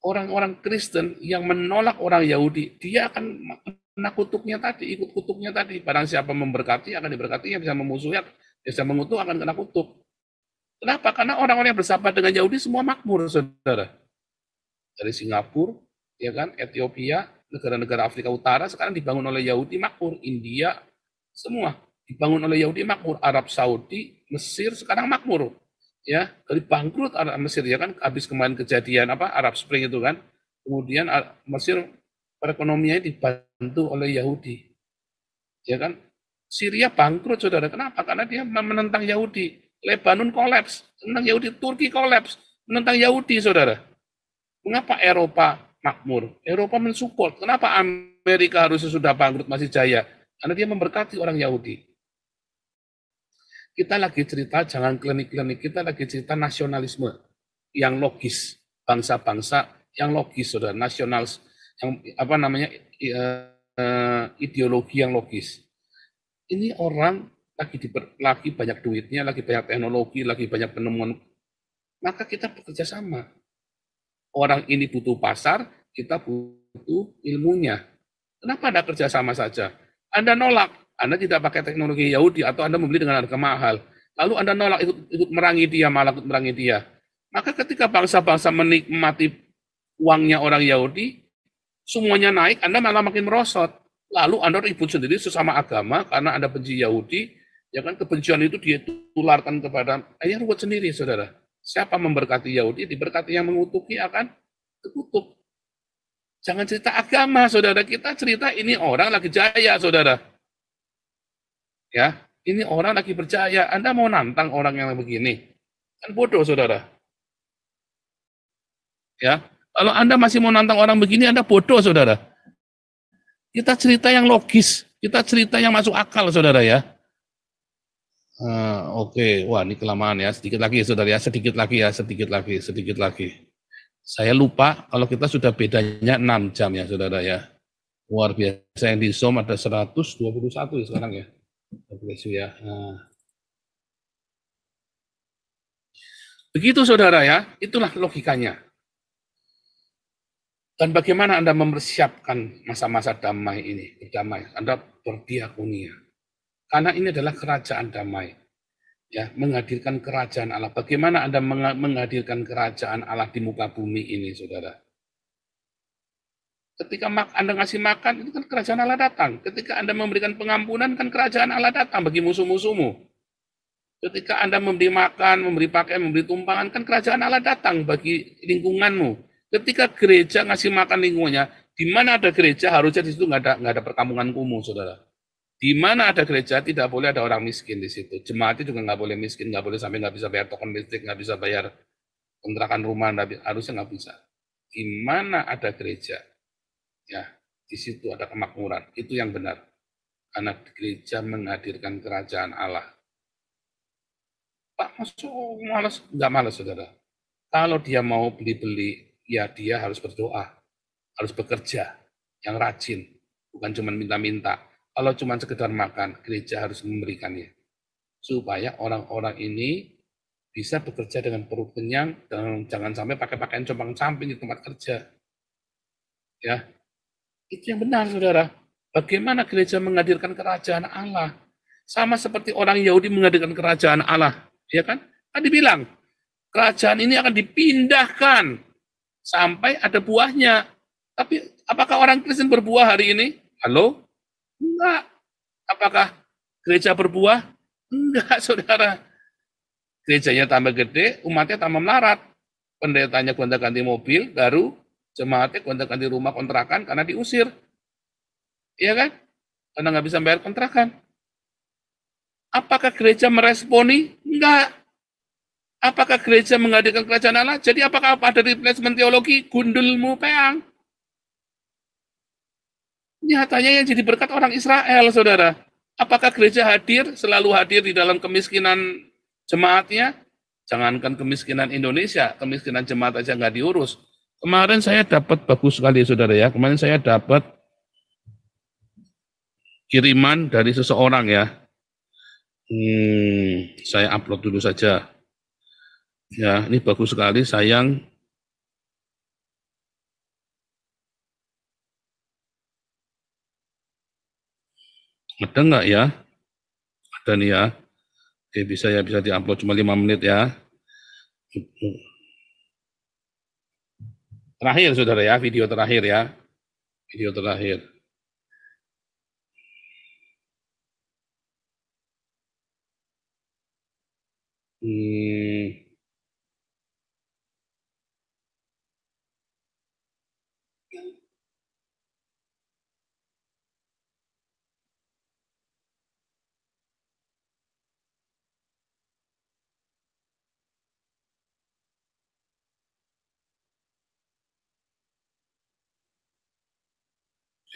Orang-orang Kristen yang menolak orang Yahudi, dia akan kena kutuknya tadi, ikut kutuknya tadi. Barang siapa memberkati, akan diberkati, yang bisa memusuhi, bisa mengutuk, akan kena kutuk. Kenapa? Karena orang-orang yang bersahabat dengan Yahudi semua makmur, saudara. Dari Singapura, ya kan, Ethiopia, negara-negara Afrika Utara sekarang dibangun oleh Yahudi makmur. India, semua dibangun oleh Yahudi makmur. Arab Saudi, Mesir sekarang makmur. Ya, dari bangkrut Arab Mesir ya kan, habis kemarin kejadian apa Arab Spring itu kan. Kemudian Mesir perekonomiannya dibantu oleh Yahudi. Ya kan? Syria bangkrut, saudara. Kenapa? Karena dia menentang Yahudi. Lebanon kolaps, menentang Yahudi. Turki kolaps, menentang Yahudi, saudara. Mengapa Eropa makmur? Eropa mensupport. Kenapa Amerika harusnya sudah bangkrut masih jaya? Karena dia memberkati orang Yahudi. Kita lagi cerita, jangan klinik-klinik, kita lagi cerita nasionalisme yang logis, bangsa-bangsa yang logis, saudara, nasional, yang apa namanya, ideologi yang logis. Ini orang lagi banyak duitnya, lagi banyak teknologi, lagi banyak penemuan, maka kita bekerja sama. Orang ini butuh pasar, kita butuh ilmunya. Kenapa Anda kerja sama saja? Anda nolak, Anda tidak pakai teknologi Yahudi atau Anda membeli dengan harga mahal. Lalu Anda nolak ikut merangi dia, malah ikut merangi dia. Maka ketika bangsa-bangsa menikmati uangnya orang Yahudi, semuanya naik, Anda malah makin merosot. Lalu Anda ribut sendiri sesama agama karena Anda benci Yahudi, ya kan kebencian itu ditularkan kepada, ayo ruwet sendiri, saudara. Siapa memberkati Yahudi, diberkati yang mengutuki akan terkutuk. Jangan cerita agama, saudara. Kita cerita ini orang lagi jaya, saudara. Ya, ini orang lagi berjaya. Anda mau nantang orang yang begini, kan bodoh, saudara. Ya, kalau Anda masih mau nantang orang begini, Anda bodoh, saudara. Kita cerita yang logis, kita cerita yang masuk akal, saudara ya. Oke. Wah, ini kelamaan ya. Sedikit lagi, saudara ya. Sedikit lagi ya, sedikit lagi. Saya lupa kalau kita sudah bedanya 6 jam ya, saudara ya. Luar biasa, yang di Zoom ada 121 ya sekarang ya. Ya. Begitu, saudara ya. Itulah logikanya. Dan bagaimana Anda mempersiapkan masa-masa damai ini, berdamai, Anda berdiakonia. Karena ini adalah kerajaan damai. Ya, menghadirkan kerajaan Allah. Bagaimana Anda menghadirkan kerajaan Allah di muka bumi ini, saudara? Ketika Anda ngasih makan, itu kan kerajaan Allah datang. Ketika Anda memberikan pengampunan, kan kerajaan Allah datang bagi musuh-musuhmu. Ketika Anda memberi makan, memberi pakaian, memberi tumpangan, kan kerajaan Allah datang bagi lingkunganmu. Ketika gereja ngasih makan lingkungannya, di mana ada gereja, harusnya di situ nggak ada perkampungan kumuh, saudara. Di mana ada gereja, tidak boleh ada orang miskin di situ. Jemaatnya juga nggak boleh miskin, nggak boleh sampai nggak bisa bayar token listrik, nggak bisa bayar kontrakan rumah, harusnya nggak bisa. Di mana ada gereja, ya di situ ada kemakmuran. Itu yang benar. Karena gereja menghadirkan kerajaan Allah. Pak, masuk malas? Nggak malas, saudara. Kalau dia mau beli-beli, ya dia harus berdoa, harus bekerja, yang rajin, bukan cuma minta-minta. Kalau cuma sekedar makan, gereja harus memberikannya. Supaya orang-orang ini bisa bekerja dengan perut kenyang, dan jangan sampai pakai pakaian compang-camping di tempat kerja. Ya, itu yang benar, saudara. Bagaimana gereja menghadirkan kerajaan Allah? Sama seperti orang Yahudi menghadirkan kerajaan Allah. Ya kan? Tadi bilang, kerajaan ini akan dipindahkan sampai ada buahnya. Tapi apakah orang Kristen berbuah hari ini? Halo? Enggak. Apakah gereja berbuah? Enggak, saudara. Gerejanya tambah gede, umatnya tambah melarat. Pendetanya gonta-ganti mobil baru, jemaatnya gonta-ganti rumah kontrakan karena diusir. Iya kan? Karena nggak bisa bayar kontrakan. Apakah gereja meresponi? Enggak. Apakah gereja menghadirkan kerajaan Allah? Jadi apakah ada replacement teologi? Gundulmu peang. Nyatanya yang jadi berkat orang Israel, saudara. Apakah gereja hadir, selalu hadir di dalam kemiskinan jemaatnya? Jangankan kemiskinan Indonesia, kemiskinan jemaat aja nggak diurus. Kemarin saya dapat, bagus sekali, saudara ya. Kemarin saya dapat kiriman dari seseorang ya. Saya upload dulu saja. Ya, ini bagus sekali, sayang. Ada nggak ya? Ada nih ya. Oke, bisa ya, bisa diupload cuma 5 menit ya. Terakhir, saudara ya, video terakhir ya. Video terakhir.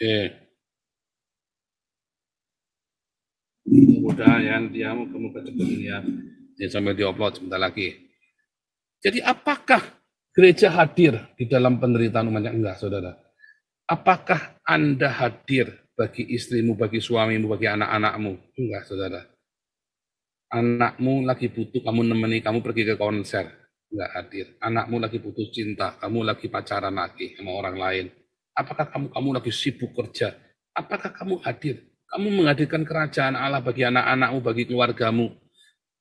Oke. Mudah-mudahan dia kamu cepat ini ya. Ini sambil diupload sebentar lagi. Jadi apakah gereja hadir di dalam penderitaan umatnya? Enggak, saudara. Apakah Anda hadir bagi istrimu, bagi suamimu, bagi anak-anakmu? Enggak, saudara. Anakmu lagi butuh kamu nemeni, kamu pergi ke konser. Enggak hadir. Anakmu lagi butuh cinta, kamu lagi pacaran lagi sama orang lain. Apakah kamu lagi sibuk kerja? Apakah kamu hadir? Kamu menghadirkan kerajaan Allah bagi anak-anakmu, bagi keluargamu.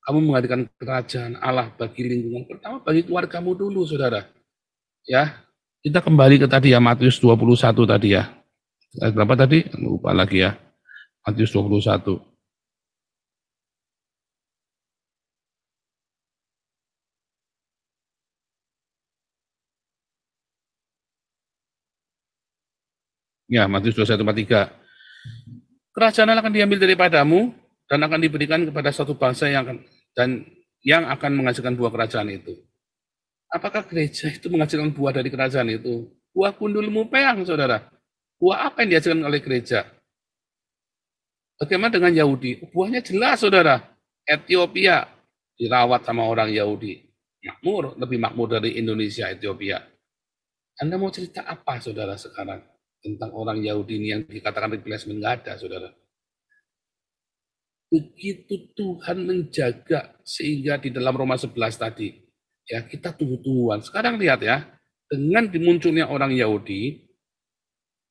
Kamu menghadirkan kerajaan Allah bagi lingkungan. Pertama bagi keluargamu dulu, saudara. Ya, kita kembali ke tadi ya, Matius 21 tadi ya. Berapa tadi? Lupa lagi ya. Matius 21. Ya, Matius 21:43. Kerajaan Allah akan diambil daripadamu dan akan diberikan kepada suatu bangsa yang akan menghasilkan buah kerajaan itu. Apakah gereja itu menghasilkan buah dari kerajaan itu? Buah gundul mupeang, saudara. Buah apa yang dihasilkan oleh gereja? Bagaimana dengan Yahudi? Buahnya jelas, saudara. Ethiopia dirawat sama orang Yahudi. Makmur, lebih makmur dari Indonesia, Ethiopia. Anda mau cerita apa, saudara, sekarang? Tentang orang Yahudi ini yang dikatakan replacement, nggak ada, saudara. Begitu Tuhan menjaga sehingga di dalam Roma 11 tadi, ya kita tunggu-tungguan. Sekarang lihat ya, dengan dimunculnya orang Yahudi,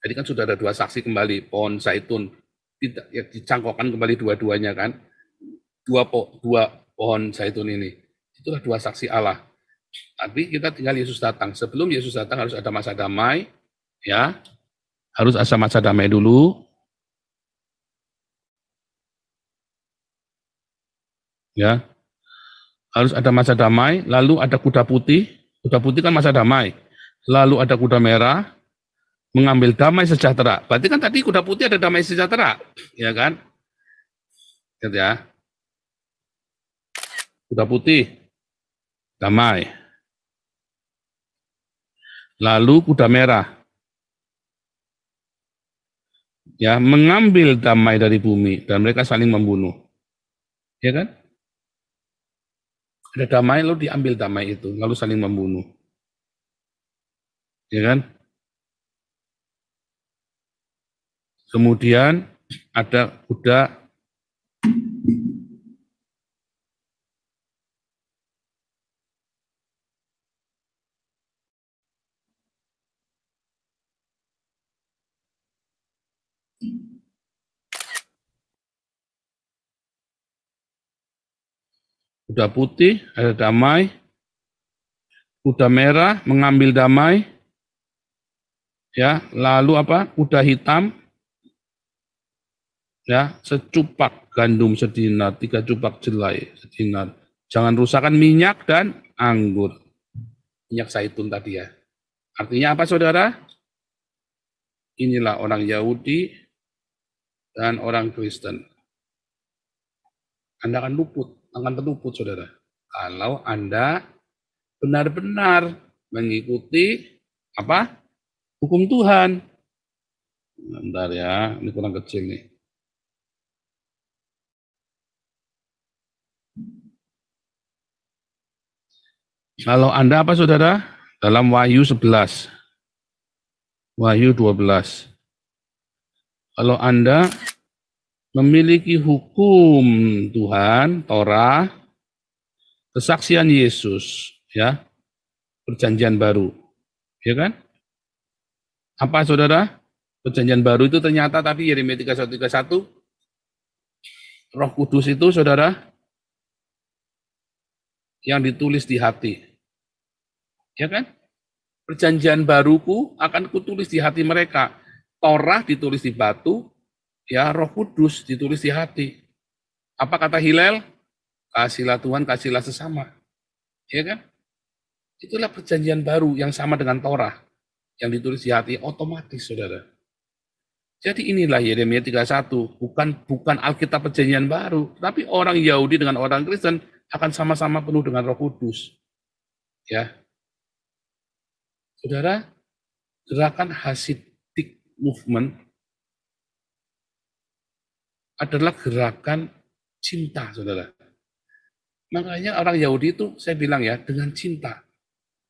jadi kan sudah ada dua saksi kembali, pohon zaitun, tidak ya, dicangkokkan kembali dua-duanya kan, dua pohon zaitun ini, itulah dua saksi Allah. Tapi kita tinggal Yesus datang. Sebelum Yesus datang harus ada masa damai, ya, harus ada masa damai dulu, ya, harus ada masa damai, lalu ada kuda putih kan masa damai, lalu ada kuda merah, mengambil damai sejahtera. Berarti kan tadi kuda putih ada damai sejahtera, ya kan? Lihat ya, kuda putih, damai. Lalu kuda merah, ya, mengambil damai dari bumi dan mereka saling membunuh, ya kan? Ada damai lalu diambil damai itu lalu saling membunuh, ya kan? Kemudian ada kuda putih, ada damai, kuda merah mengambil damai, ya, lalu apa? Kuda hitam, ya, secupak gandum sedinar, 3 cupak jelai sedinar. Jangan rusakkan minyak dan anggur. Minyak zaitun tadi ya. Artinya apa, saudara? Inilah orang Yahudi dan orang Kristen. Anda akan terluput, saudara. Kalau Anda benar-benar mengikuti apa? Hukum Tuhan. Bentar ya, ini kurang kecil nih. Kalau Anda apa, saudara? Dalam Wahyu 11. Wahyu 12. Kalau Anda memiliki hukum Tuhan, Torah, kesaksian Yesus, ya, perjanjian baru, ya kan? Apa, saudara? Perjanjian baru itu ternyata tadi Yeremia 31:31, Roh Kudus itu, saudara, yang ditulis di hati, ya kan? Perjanjian baruku akan kutulis di hati mereka. Torah ditulis di batu, ya, Roh Kudus ditulis di hati. Apa kata Hillel? Kasihlah Tuhan, kasihlah sesama. Ya kan? Itulah perjanjian baru yang sama dengan Torah yang ditulis di hati otomatis, saudara. Jadi inilah Yeremia 31, bukan Alkitab perjanjian baru, tapi orang Yahudi dengan orang Kristen akan sama-sama penuh dengan Roh Kudus. Ya. Saudara, gerakan Hasidic movement adalah gerakan cinta, saudara. Makanya orang Yahudi itu, saya bilang ya, dengan cinta.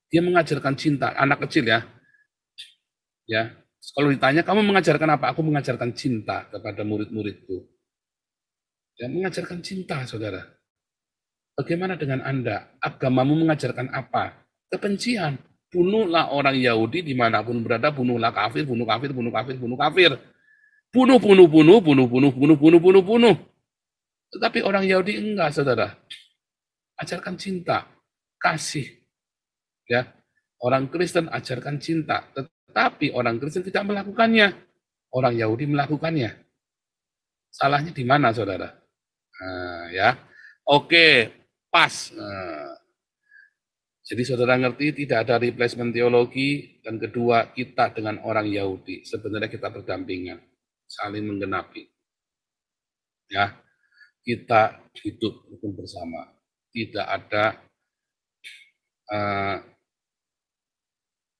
Dia mengajarkan cinta, anak kecil ya. Ya, kalau ditanya, kamu mengajarkan apa? Aku mengajarkan cinta kepada murid-muridku. Ya, mengajarkan cinta, saudara. Bagaimana dengan Anda? Agamamu mengajarkan apa? Kebencian. Bunuhlah orang Yahudi dimanapun berada, bunuhlah kafir, bunuh kafir, bunuh kafir, bunuh kafir. bunuh, bunuh, bunuh, bunuh, bunuh, bunuh, bunuh, bunuh, bunuh. Tetapi orang Yahudi enggak, saudara. Ajarkan cinta, kasih. Ya, orang Kristen ajarkan cinta, tetapi orang Kristen tidak melakukannya. Orang Yahudi melakukannya. Salahnya di mana, saudara? Nah, ya, oke, pas. Nah, jadi saudara ngerti tidak ada replacement teologi, dan kedua kita dengan orang Yahudi sebenarnya kita berdampingan, saling menggenapi. Ya, kita hidup rukun bersama, tidak ada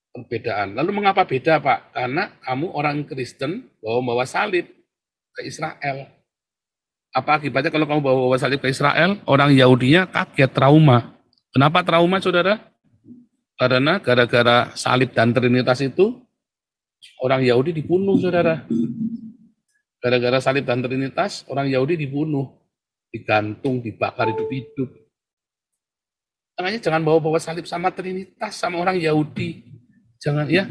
perbedaan. Lalu mengapa beda, Pak? Karena kamu orang Kristen bawa salib ke Israel. Apa akibatnya kalau kamu bawa salib ke Israel? Orang Yahudinya kaget, trauma. Kenapa trauma, saudara? Karena gara-gara salib dan Trinitas itu, orang Yahudi dibunuh, saudara. Gara-gara salib dan Trinitas, orang Yahudi dibunuh, digantung, dibakar hidup-hidup. Makanya jangan bawa-bawa salib sama Trinitas, sama orang Yahudi. Jangan, ya.